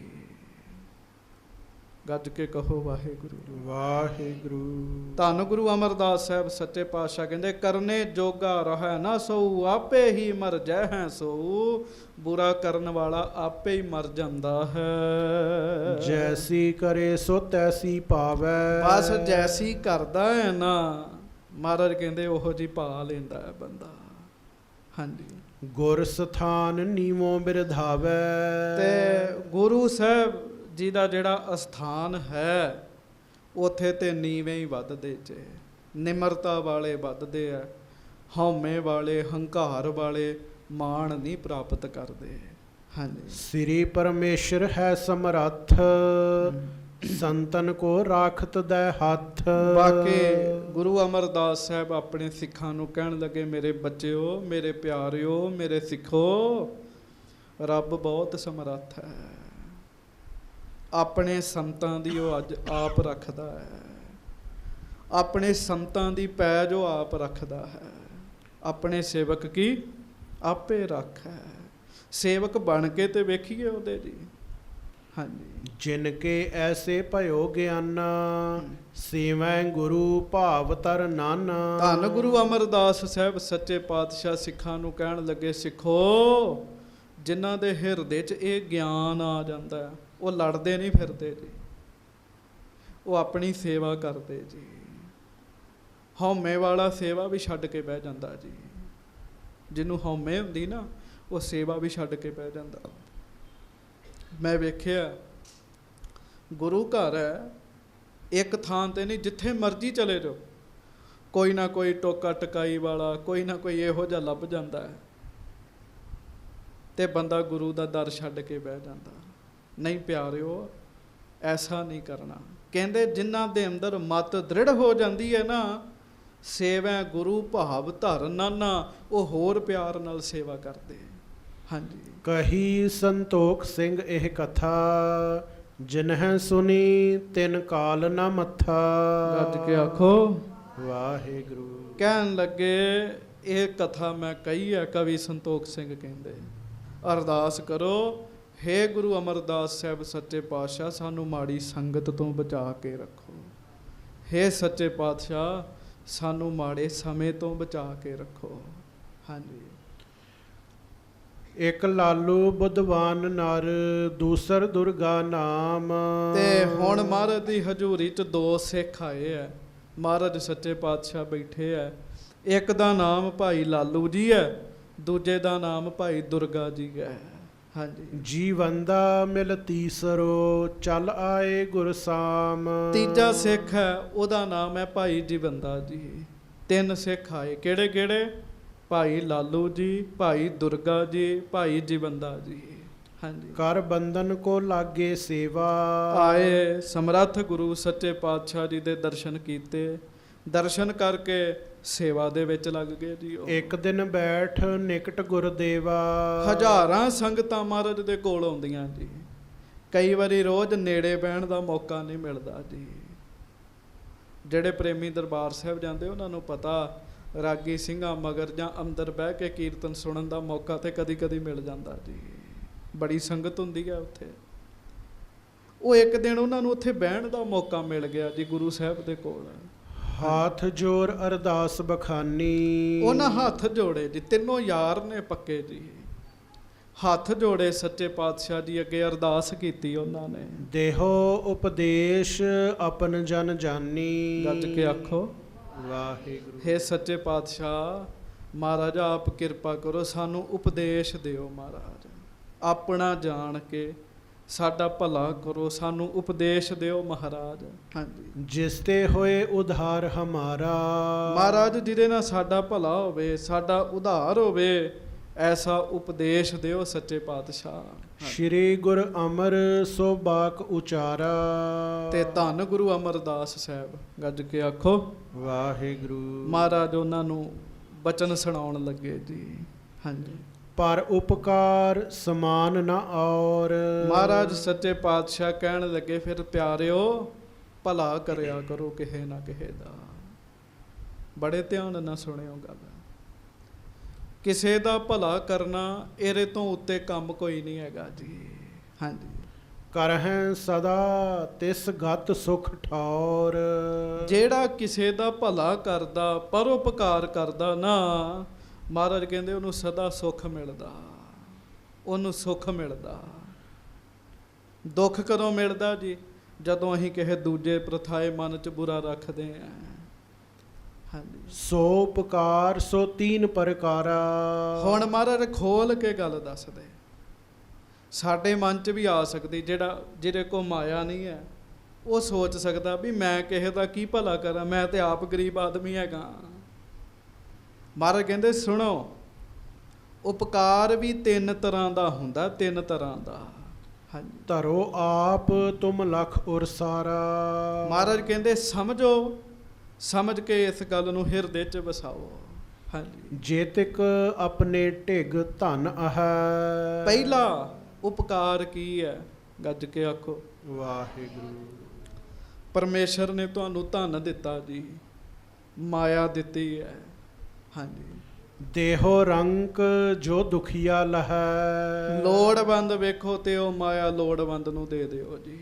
ਗੱਜ ਕੇ ਕਹੋ ਵਾਹਿਗੁਰੂ ਵਾਹਿਗੁਰੂ। ਧੰਨ ਗੁਰੂ ਅਮਰਦਾਸ ਸਾਹਿਬ ਸੱਚੇ ਪਾਤਸ਼ਾਹ ਕਹਿੰਦੇ, ਕਰਨੇ ਜੋਗਾ ਰਹਿ ਨਾ ਸੋਊ, ਆਪੇ ਹੀ ਮਰ ਜੈ ਸੋਊ। ਬੁਰਾ ਕਰਨ ਵਾਲਾ ਆਪੇ ਹੀ ਮਰ ਜਾਂਦਾ ਹੈ। ਜੈਸੀ ਕਰੇ ਸੋ ਤੈਸੀ ਪਾਵੈ। ਬਸ ਜੈਸੀ ਕਰਦਾ ਹੈ ਨਾ, ਮਹਾਰਾਜ ਕਹਿੰਦੇ ਉਹੋ ਜੀ ਪਾ ਲੈਂਦਾ ਹੈ ਬੰਦਾ। ਹਾਂਜੀ। ਗੁਰ ਸਥਾਨ ਨੀਵੋਂ ਬਿਰਧਾਵੈ। ਤੇ ਗੁਰੂ ਸਾਹਿਬ ਜੀ ਦਾ ਜਿਹੜਾ ਅਸਥਾਨ ਹੈ, ਉੱਥੇ ਤੇ ਨੀਵੇਂ ਹੀ ਵੱਧਦੇ ਜੇ, ਨਿਮਰਤਾ ਵਾਲੇ ਵੱਧਦੇ ਆ, ਹਉਮੈ ਵਾਲੇ, ਹੰਕਾਰ ਵਾਲੇ ਮਾਣ ਨਹੀਂ ਪ੍ਰਾਪਤ ਕਰਦੇ। ਹਾਂਜੀ। ਸ੍ਰੀ ਪਰਮੇਸ਼ਰ ਹੈ ਸਮਰੱਥ, ਸੰਤਨ ਕੋ ਰਾਖਤ ਦੈ ਹੱਥ। ਬਾਕੀ ਗੁਰੂ ਅਮਰਦਾਸ ਸਾਹਿਬ ਆਪਣੇ ਸਿੱਖਾਂ ਨੂੰ ਕਹਿਣ ਲੱਗੇ, ਮੇਰੇ ਬੱਚਿਓ, ਮੇਰੇ ਪਿਆਰਿਓ, ਮੇਰੇ ਸਿੱਖੋ, ਰੱਬ ਬਹੁਤ ਸਮਰੱਥ ਹੈ। ਆਪਣੇ ਸੰਤਾਂ ਦੀ ਉਹ ਅੱਜ ਆਪ ਰੱਖਦਾ ਹੈ, ਆਪਣੇ ਸੰਤਾਂ ਦੀ ਪੈਜ ਉਹ ਆਪ ਰੱਖਦਾ ਹੈ, ਆਪਣੇ ਸੇਵਕ ਕੀ ਆਪੇ ਰੱਖ ਹੈ। ਸੇਵਕ ਬਣ ਕੇ ਤੇ ਵੇਖੀਏ ਉਹਦੇ ਜੀ। ਹਾਂਜੀ। ਜਿਨ ਕੇ ਐਸੇ ਭਇਓ ਗਿਆਨਾ, ਸੇਵੈ ਗੁਰੂ ਭਾਵ ਤਰ ਨਾਨਾ। ਧੰਨ ਗੁਰੂ ਅਮਰਦਾਸ ਸਾਹਿਬ ਸੱਚੇ ਪਾਤਸ਼ਾਹ ਸਿੱਖਾਂ ਨੂੰ ਕਹਿਣ ਲੱਗੇ, ਸਿੱਖੋ, ਜਿਨ੍ਹਾਂ ਦੇ ਹਿਰਦੇ 'ਚ ਇਹ ਗਿਆਨ ਆ ਜਾਂਦਾ, ਉਹ ਲੜਦੇ ਨਹੀਂ ਫਿਰਦੇ ਜੀ, ਉਹ ਆਪਣੀ ਸੇਵਾ ਕਰਦੇ ਜੀ। ਹਉਮੈ ਵਾਲਾ ਸੇਵਾ ਵੀ ਛੱਡ ਕੇ ਬਹਿ ਜਾਂਦਾ ਜੀ। ਜਿਹਨੂੰ ਹਉਮੈ ਹੁੰਦੀ ਨਾ, ਉਹ ਸੇਵਾ ਵੀ ਛੱਡ ਕੇ ਬਹਿ ਜਾਂਦਾ। ਮੈਂ ਵੇਖਿਆ ਗੁਰੂ ਘਰ ਹੈ, ਇੱਕ ਥਾਂ ਤੇ ਨਹੀਂ, ਜਿੱਥੇ ਮਰਜ਼ੀ ਚਲੇ ਜਾਓ, ਕੋਈ ਨਾ ਕੋਈ ਟੋਕਾ ਟਕਾਈ ਵਾਲਾ, ਕੋਈ ਨਾ ਕੋਈ ਇਹੋ ਜਿਹਾ ਲੱਭ ਜਾਂਦਾ ਹੈ, ਤੇ ਬੰਦਾ ਗੁਰੂ ਦਾ ਦਰ ਛੱਡ ਕੇ ਬਹਿ ਜਾਂਦਾ। ਨਹੀਂ ਪਿਆਰਿਓ, ਐਸਾ ਨਹੀਂ ਕਰਨਾ। ਕਹਿੰਦੇ ਜਿਨ੍ਹਾਂ ਦੇ ਅੰਦਰ ਮਤ ਦ੍ਰਿੜ ਹੋ ਜਾਂਦੀ ਹੈ ਨਾ, ਸੇਵੈ ਗੁਰੂ ਭਾਵ ਧਰ ਨਾਨਾ, ਉਹ ਹੋਰ ਪਿਆਰ ਨਾਲ ਸੇਵਾ ਕਰਦੇ। ਹਾਂਜੀ। ਕਹੀ ਸੰਤੋਖ ਸਿੰਘ ਇਹ ਕਥਾ, ਜਿਨਹਿ ਸੁਣੀ ਤਿਨ ਕਾਲ ਨ ਮੱਥਾ। ਗੱਜ ਕੇ ਆਖੋ ਵਾਹਿਗੁਰੂ। ਕਹਿਣ ਲੱਗੇ, ਇਹ ਕਥਾ ਮੈਂ ਕਹੀ ਹੈ, ਕਵੀ ਸੰਤੋਖ ਸਿੰਘ ਕਹਿੰਦੇ। ਅਰਦਾਸ ਕਰੋ, ਹੇ ਗੁਰੂ ਅਮਰਦਾਸ ਸਾਹਿਬ ਸੱਚੇ ਪਾਤਸ਼ਾਹ, ਸਾਨੂੰ ਮਾੜੀ ਸੰਗਤ ਤੋਂ ਬਚਾ ਕੇ ਰੱਖੋ। ਹੇ ਸੱਚੇ ਪਾਤਸ਼ਾਹ, ਸਾਨੂੰ ਮਾੜੇ ਸਮੇਂ ਤੋਂ ਬਚਾ ਕੇ ਰੱਖੋ। ਹਾਂਜੀ। ਇੱਕ ਲਾਲੂ ਬੁੱਧਵਾਨ ਨਰ, ਦੂਸਰ ਦੁਰਗਾ ਨਾਮ। ਤੇ ਹੁਣ ਮਹਾਰਾਜ ਦੀ ਹਜ਼ੂਰੀ 'ਚ ਦੋ ਸਿੱਖ ਆਏ ਹੈ। ਮਹਾਰਾਜ ਸੱਚੇ ਪਾਤਸ਼ਾਹ ਬੈਠੇ ਹੈ। ਇੱਕ ਦਾ ਨਾਮ ਭਾਈ ਲਾਲੂ ਜੀ ਹੈ, ਦੂਜੇ ਦਾ ਨਾਮ ਭਾਈ ਦੁਰਗਾ ਜੀ ਹੈ। ਹਾਂਜੀ। ਜੀਵੰਦਾ ਮਿਲ ਤੀਸਰੋ, ਚੱਲ ਆਏ ਗੁਰਸਾਮ। ਤੀਜਾ ਸਿੱਖ ਹੈ, ਉਹਦਾ ਨਾਮ ਹੈ ਭਾਈ ਜੀਵੰਦਾ ਜੀ। ਤਿੰਨ ਸਿੱਖ ਆਏ, ਕਿਹੜੇ ਕਿਹੜੇ? ਭਾਈ ਲਾਲੂ ਜੀ, ਭਾਈ ਦੁਰਗਾ ਜੀ, ਭਾਈ ਜੀਵੰਦਾ ਜੀ। ਹਾਂਜੀ। ਕਰ ਬੰਧਨ ਕੋ ਲਾਗੇ ਸੇਵਾ। ਆਏ, ਸਮਰੱਥ ਗੁਰੂ ਸੱਚੇ ਪਾਤਸ਼ਾਹ ਜੀ ਦੇ ਦਰਸ਼ਨ ਕੀਤੇ, ਦਰਸ਼ਨ ਕਰਕੇ ਸੇਵਾ ਦੇ ਵਿੱਚ ਲੱਗ ਗਏ ਜੀ। ਇੱਕ ਦਿਨ ਬੈਠ ਨਿਕਟ ਗੁਰਦੇਵਾ। ਹਜ਼ਾਰਾਂ ਸੰਗਤਾਂ ਮਹਾਰਾਜ ਦੇ ਕੋਲ ਆਉਂਦੀਆਂ ਜੀ। ਕਈ ਵਾਰੀ ਰੋਜ਼ ਨੇੜੇ ਬਹਿਣ ਦਾ ਮੌਕਾ ਨਹੀਂ ਮਿਲਦਾ ਜੀ। ਜਿਹੜੇ ਪ੍ਰੇਮੀ ਦਰਬਾਰ ਸਾਹਿਬ ਜਾਂਦੇ ਉਹਨਾਂ ਨੂੰ ਪਤਾ, ਰਾਗੀ ਸਿੰਘਾਂ ਮਗਰ ਜਾਂ ਅੰਦਰ ਬਹਿ ਕੇ ਕੀਰਤਨ ਸੁਣਨ ਦਾ ਮੌਕਾ ਤੇ ਕਦੀ ਕਦੀ ਮਿਲ ਜਾਂਦਾ ਜੀ। ਬੜੀ ਸੰਗਤ ਹੁੰਦੀ ਹੈ ਉੱਥੇ। ਉਹ ਇੱਕ ਦਿਨ ਉਹਨਾਂ ਨੂੰ ਉੱਥੇ ਬਹਿਣ ਦਾ ਮੌਕਾ ਮਿਲ ਗਿਆ ਜੀ ਗੁਰੂ ਸਾਹਿਬ ਦੇ ਕੋਲ। ਹੱਥ ਜੋੜ ਅਰਦਾਸ ਬਖਾਨੀ। ਉਹਨਾਂ ਹੱਥ ਜੋੜੇ ਜੀ, ਤਿੰਨੋਂ ਯਾਰ ਨੇ ਪੱਕੇ ਜੀ। ਹੱਥ ਜੋੜੇ ਸੱਚੇ ਪਾਤਸ਼ਾਹ ਜੀ ਅੱਗੇ, ਅਰਦਾਸ ਕੀਤੀ ਉਹਨਾਂ ਨੇ। ਦੇਹੋ ਉਪਦੇਸ਼ ਆਪਨ ਜਨ ਜਾਨੀ। ਗੱਜ ਕੇ ਆਖੋ ਵਾਹਿਗੁਰੂ। ਹੇ ਸੱਚੇ ਪਾਤਸ਼ਾਹ ਮਹਾਰਾਜ, ਆਪ ਕਿਰਪਾ ਕਰੋ, ਸਾਨੂੰ ਉਪਦੇਸ਼ ਦਿਓ ਮਹਾਰਾਜ। ਆਪਣਾ ਜਾਣ ਕੇ ਸਾਡਾ ਭਲਾ ਕਰੋ, ਸਾਨੂੰ ਉਪਦੇਸ਼ ਦਿਓ ਮਹਾਰਾਜ। ਹਾਂਜੀ। ਜਿਸ ਤੇ ਹੋਏ ਉਧਾਰ ਹਮਾਰਾ। ਮਹਾਰਾਜ ਜਿਹਦੇ ਨਾਲ ਸਾਡਾ ਭਲਾ ਹੋਵੇ, ਸਾਡਾ ਉਧਾਰ ਹੋਵੇ, ਐਸਾ ਉਪਦੇਸ਼ ਦਿਓ ਸੱਚੇ ਪਾਤਸ਼ਾਹ। ਸ਼੍ਰੀ ਗੁਰ ਅਮਰ ਸੋ ਬਾਕ ਉਚਾਰਾ। ਤੇ ਧੰਨ ਗੁਰੂ ਅਮਰਦਾਸ ਸਾਹਿਬ, ਗੱਜ ਕੇ ਆਖੋ ਵਾਹਿਗੁਰੂ। ਮਹਾਰਾਜ ਉਹਨਾਂ ਨੂੰ ਬਚਨ ਸੁਣਾਉਣ ਲੱਗੇ ਜੀ। ਹਾਂਜੀ। ਪਰ ਉਪਕਾਰ ਸਮਾਨ ਨਾ ਔਰ। ਮਹਾਰਾਜ ਸੱਚੇ ਪਾਤਸ਼ਾਹ ਕਹਿਣ ਲੱਗੇ, ਫਿਰ ਪਿਆਰਿਓ ਭਲਾ ਕਰਿਆ ਕਰੋ ਕਿਸੇ ਨਾ ਕਿਸੇ ਦਾ। ਬੜੇ ਧਿਆਨ ਨਾਲ ਸੁਣਿਓ ਗੱਲ। ਕਿਸੇ ਦਾ ਭਲਾ ਕਰਨਾ, ਇਹਦੇ ਤੋਂ ਉੱਤੇ ਕੰਮ ਕੋਈ ਨਹੀਂ ਹੈਗਾ ਜੀ। ਹਾਂਜੀ। ਕਰਹਿ ਸਦਾ ਤਿਸ ਗਤ ਸੁਖ ਠੌਰ। ਜਿਹੜਾ ਕਿਸੇ ਦਾ ਭਲਾ ਕਰਦਾ, ਪਰਉਪਕਾਰ ਕਰਦਾ ਨਾ, ਮਹਾਰਾਜ ਕਹਿੰਦੇ ਉਹਨੂੰ ਸਦਾ ਸੁੱਖ ਮਿਲਦਾ, ਉਹਨੂੰ ਸੁੱਖ ਮਿਲਦਾ। ਦੁੱਖ ਕਦੋਂ ਮਿਲਦਾ ਜੀ? ਜਦੋਂ ਅਸੀਂ ਕਿਸੇ ਦੂਜੇ ਪ੍ਰਥਾਏ ਮਨ 'ਚ ਬੁਰਾ ਰੱਖਦੇ ਹਾਂ। ਹਾਂਜੀ। ਸੋ ਉਪਕਾਰ ਸੋ ਤੀਨ ਪ੍ਰਕਾਰਾ। ਹੁਣ ਮਹਾਰਾਜ ਖੋਲ ਕੇ ਗੱਲ ਦੱਸਦੇ। ਸਾਡੇ ਮਨ 'ਚ ਵੀ ਆ ਸਕਦੀ, ਜਿਹਦੇ ਕੋਲ ਮਾਇਆ ਨਹੀਂ ਹੈ, ਉਹ ਸੋਚ ਸਕਦਾ ਵੀ ਮੈਂ ਕਿਸੇ ਦਾ ਕੀ ਭਲਾ ਕਰਾਂ, ਮੈਂ ਤੇ ਆਪ ਗਰੀਬ ਆਦਮੀ ਹੈਗਾ। ਮਹਾਰਾਜ ਕਹਿੰਦੇ ਸੁਣੋ, ਉਪਕਾਰ ਵੀ ਤਿੰਨ ਤਰ੍ਹਾਂ ਦਾ ਹੁੰਦਾ, ਤਿੰਨ ਤਰ੍ਹਾਂ ਦਾ। ਹਾਂਜੀ। ਧਰੋ ਆਪ ਤੁਮ ਲਖ ਉਰ ਸਾਰਾ। ਮਹਾਰਾਜ ਕਹਿੰਦੇ ਸਮਝੋ, ਸਮਝ ਕੇ ਇਸ ਗੱਲ ਨੂੰ ਹਿਰਦੇ 'ਚ ਵਸਾਓ। ਹਾਂਜੀ। ਜੇਤਿਕ ਆਪਣੇ ਢਿਗ ਧਨ ਹੈ। ਪਹਿਲਾ ਉਪਕਾਰ ਕੀ ਹੈ? ਗੱਜ ਕੇ ਆਖੋ ਵਾਹਿਗੁਰੂ। ਪਰਮੇਸ਼ਰ ਨੇ ਤੁਹਾਨੂੰ ਧਨ ਦਿੱਤਾ ਜੀ, ਮਾਇਆ ਦਿੱਤੀ ਹੈ। ਹਾਂਜੀ। ਦੇਹੋ ਰੰਕ ਜੋ ਦੁਖੀਆ ਲਹੈ। ਲੋੜਵੰਦ ਵੇਖੋ ਤੇ ਉਹ ਮਾਇਆ ਲੋੜਵੰਦ ਨੂੰ ਦੇ ਦਿਓ ਜੀ।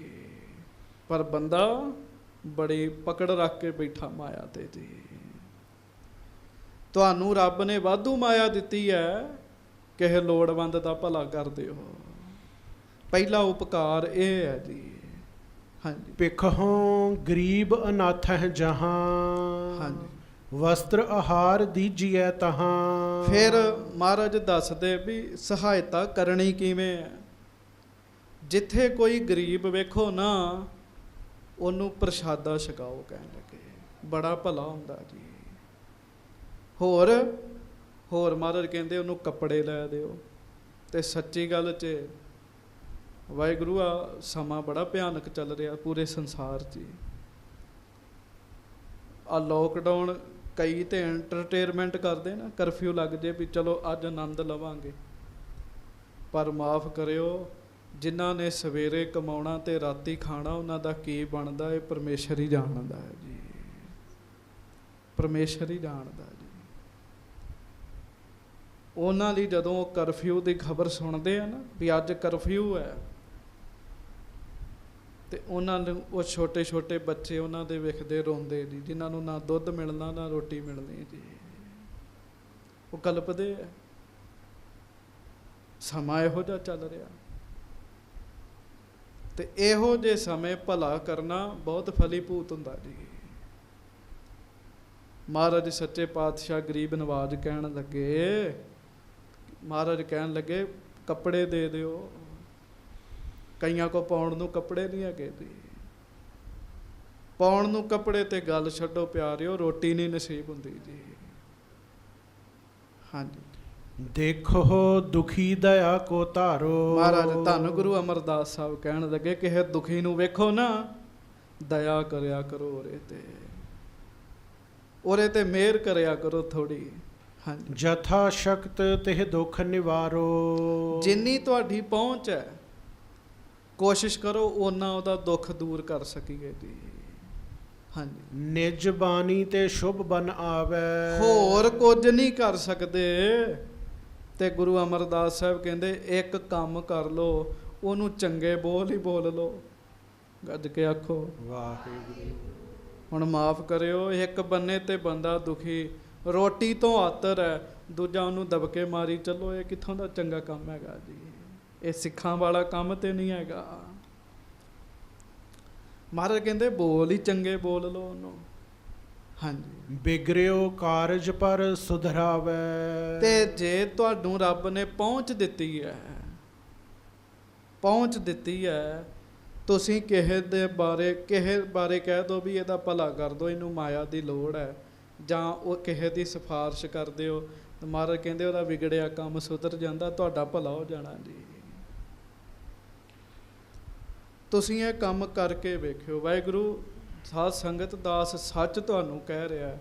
ਪਰ ਬੰਦਾ ਬੜੀ ਪਕੜ ਰੱਖ ਕੇ ਬੈਠਾ ਮਾਇਆ ਤੇ ਜੀ। ਤੁਹਾਨੂੰ ਰੱਬ ਨੇ ਵਾਧੂ ਮਾਇਆ ਦਿੱਤੀ ਹੈ, ਕਿਸੇ ਲੋੜਵੰਦ ਦਾ ਭਲਾ ਕਰ ਦਿਓ। ਪਹਿਲਾ ਉਪਕਾਰ ਇਹ ਹੈ ਜੀ। ਹਾਂਜੀ। ਭਿਖਹੋਂ ਗਰੀਬ ਅਨਾਥ ਹੈ ਜਹਾਂ। ਹਾਂਜੀ। ਵਸਤਰ ਆਹਾਰ ਦੀਜੀਐ ਤਹਾਂ। ਫਿਰ ਮਹਾਰਾਜ ਦੱਸਦੇ ਵੀ ਸਹਾਇਤਾ ਕਰਨੀ ਕਿਵੇਂ ਹੈ। ਜਿੱਥੇ ਕੋਈ ਗਰੀਬ ਵੇਖੋ ਨਾ, ਉਹਨੂੰ ਪ੍ਰਸ਼ਾਦਾ ਛਕਾਓ, ਕਹਿਣ ਲੱਗੇ ਬੜਾ ਭਲਾ ਹੁੰਦਾ ਜੀ। ਹੋਰ ਮਹਾਰਾਜ ਕਹਿੰਦੇ ਉਹਨੂੰ ਕੱਪੜੇ ਲੈ ਦਿਓ। ਤੇ ਸੱਚੀ ਗੱਲ 'ਚ ਵਾਹਿਗੁਰੂ, ਆ ਸਮਾਂ ਬੜਾ ਭਿਆਨਕ ਚੱਲ ਰਿਹਾ ਪੂਰੇ ਸੰਸਾਰ 'ਚ। ਆ ਲੋਕਡਾਊਨ, ਕਈ ਤੇ ਐਂਟਰਟੇਨਮੈਂਟ ਕਰਦੇ ਨਾ, ਕਰਫਿਊ ਲੱਗ ਜੇ ਵੀ ਚਲੋ ਅੱਜ ਆਨੰਦ ਲਵਾਂਗੇ। ਪਰ ਮਾਫ ਕਰਿਓ, ਜਿਨ੍ਹਾਂ ਨੇ ਸਵੇਰੇ ਕਮਾਉਣਾ ਤੇ ਰਾਤੀ ਖਾਣਾ, ਉਹਨਾਂ ਦਾ ਕੀ ਬਣਦਾ ਇਹ ਪਰਮੇਸ਼ਰ ਹੀ ਜਾਣਦਾ ਹੈ ਜੀ। ਪਰਮੇਸ਼ਰ ਹੀ ਜਾਣਦਾ ਜੀ। ਉਹਨਾਂ ਲਈ ਜਦੋਂ ਉਹ ਕਰਫਿਊ ਦੀ ਖਬਰ ਸੁਣਦੇ ਆ ਨਾ ਵੀ ਅੱਜ ਕਰਫਿਊ ਹੈ, ਤੇ ਉਹਨਾਂ ਨੂੰ ਉਹ ਛੋਟੇ ਛੋਟੇ ਬੱਚੇ ਉਹਨਾਂ ਦੇ ਵੇਖਦੇ ਰੋਂਦੇ ਜੀ, ਜਿਨ੍ਹਾਂ ਨੂੰ ਨਾ ਦੁੱਧ ਮਿਲਣਾ ਨਾ ਰੋਟੀ ਮਿਲਣੀ ਜੀ, ਉਹ ਕਲਪਦੇ ਆ। ਸਮਾਂ ਇਹੋ ਜਿਹਾ ਚੱਲ ਰਿਹਾ, ਤੇ ਇਹੋ ਜਿਹੇ ਸਮੇਂ ਭਲਾ ਕਰਨਾ ਬਹੁਤ ਫਲੀਭੂਤ ਹੁੰਦਾ ਜੀ। ਮਹਾਰਾਜ ਸੱਚੇ ਪਾਤਸ਼ਾਹ ਗਰੀਬ ਨਵਾਜ ਕਹਿਣ ਲੱਗੇ, ਮਹਾਰਾਜ ਕਹਿਣ ਲੱਗੇ ਕੱਪੜੇ ਦੇ ਦਿਓ, ਕਈਆਂ ਕੋ ਪਾਉਣ ਨੂੰ ਕੱਪੜੇ ਨਹੀਂ ਹੈਗੇ ਜੀ। ਪਾਉਣ ਨੂੰ ਕੱਪੜੇ ਤੇ ਗੱਲ ਛੱਡੋ ਪਿਆਰਿਓ, ਰੋਟੀ ਨਹੀਂ ਨਸੀਬ ਹੁੰਦੀ ਜੀ। ਹਾਂਜੀ, ਦੇਖੋ ਦੁਖੀ ਦਇਆ ਕੋ ਧਾਰੋ। ਮਹਾਰਾਜ ਧੰਨ ਗੁਰੂ ਅਮਰਦਾਸ ਸਾਹਿਬ ਕਹਿਣ ਲੱਗੇ ਕਿਸੇ ਦੁਖੀ ਨੂੰ ਵੇਖੋ ਨਾ, ਦਇਆ ਕਰਿਆ ਕਰੋ ਉਹਦੇ ਤੇ ਮਿਹਰ ਕਰਿਆ ਕਰੋ ਥੋੜੀ। ਹਾਂਜੀ, ਜਥਾ ਸ਼ਕਤ ਤਿਹ ਦੁਖ ਨਿਵਾਰੋ। ਜਿੰਨੀ ਤੁਹਾਡੀ ਪਹੁੰਚ ਹੈ ਕੋਸ਼ਿਸ਼ ਕਰੋ ਓਨਾ ਉਹਦਾ ਦੁੱਖ ਦੂਰ ਕਰ ਸਕੀਏ ਜੀ। ਹਾਂਜੀ, ਨਿਜ ਬਾਣੀ ਤੇ ਸ਼ੁਭ ਬਨ ਆਵੇ। ਹੋਰ ਕੁਝ ਨਹੀਂ ਕਰ ਸਕਦੇ, ਤੇ ਗੁਰੂ ਅਮਰਦਾਸ ਸਾਹਿਬ ਕਹਿੰਦੇ ਇੱਕ ਕੰਮ ਕਰ ਲੋ, ਉਹਨੂੰ ਚੰਗੇ ਬੋਲ ਹੀ ਬੋਲ ਲੋ। ਗੱਜ ਕੇ ਆਖੋ ਵਾਹਿਗੁਰੂ। ਹੁਣ ਮਾਫ ਕਰਿਓ, ਇੱਕ ਬੰਨੇ ਤੇ ਬੰਦਾ ਦੁਖੀ ਰੋਟੀ ਤੋਂ ਆਤਰ ਹੈ, ਦੂਜਾ ਉਹਨੂੰ ਦਬਕੇ ਮਾਰੀ ਚੱਲੋ, ਇਹ ਕਿੱਥੋਂ ਦਾ ਚੰਗਾ ਕੰਮ ਹੈਗਾ ਜੀ? ਇਹ ਸਿੱਖਾਂ ਵਾਲਾ ਕੰਮ ਤੇ ਨਹੀਂ ਹੈਗਾ। ਮਹਾਰਾਜ ਕਹਿੰਦੇ ਬੋਲ ਹੀ ਚੰਗੇ ਬੋਲ ਲੋ ਉਹਨੂੰ। ਹਾਂਜੀ, ਬਿਗੜਿਓ ਕਾਰਜ ਪਰ ਸੁਧਰਾਵੇ। ਤੇ ਜੇ ਤੁਹਾਨੂੰ ਰੱਬ ਨੇ ਪਹੁੰਚ ਦਿੱਤੀ ਹੈ, ਪਹੁੰਚ ਦਿੱਤੀ ਹੈ, ਤੁਸੀਂ ਕਿਸੇ ਬਾਰੇ ਕਹਿ ਦਿਓ ਵੀ ਇਹਦਾ ਭਲਾ ਕਰ ਦਿਓ, ਇਹਨੂੰ ਮਾਇਆ ਦੀ ਲੋੜ ਹੈ, ਜਾਂ ਉਹ ਕਿਸੇ ਦੀ ਸਿਫਾਰਿਸ਼ ਕਰਦੇ ਹੋ, ਤਾਂ ਮਹਾਰਾਜ ਕਹਿੰਦੇ ਉਹਦਾ ਵਿਗੜਿਆ ਕੰਮ ਸੁਧਰ ਜਾਂਦਾ, ਤੁਹਾਡਾ ਭਲਾ ਹੋ ਜਾਣਾ ਜੀ। ਤੁਸੀਂ ਇਹ ਕੰਮ ਕਰਕੇ ਵੇਖਿਓ। ਵਾਹਿਗੁਰੂ ਸਾਧ ਸੰਗਤ ਦਾਸ ਸੱਚ ਤੁਹਾਨੂੰ ਕਹਿ ਰਿਹਾ,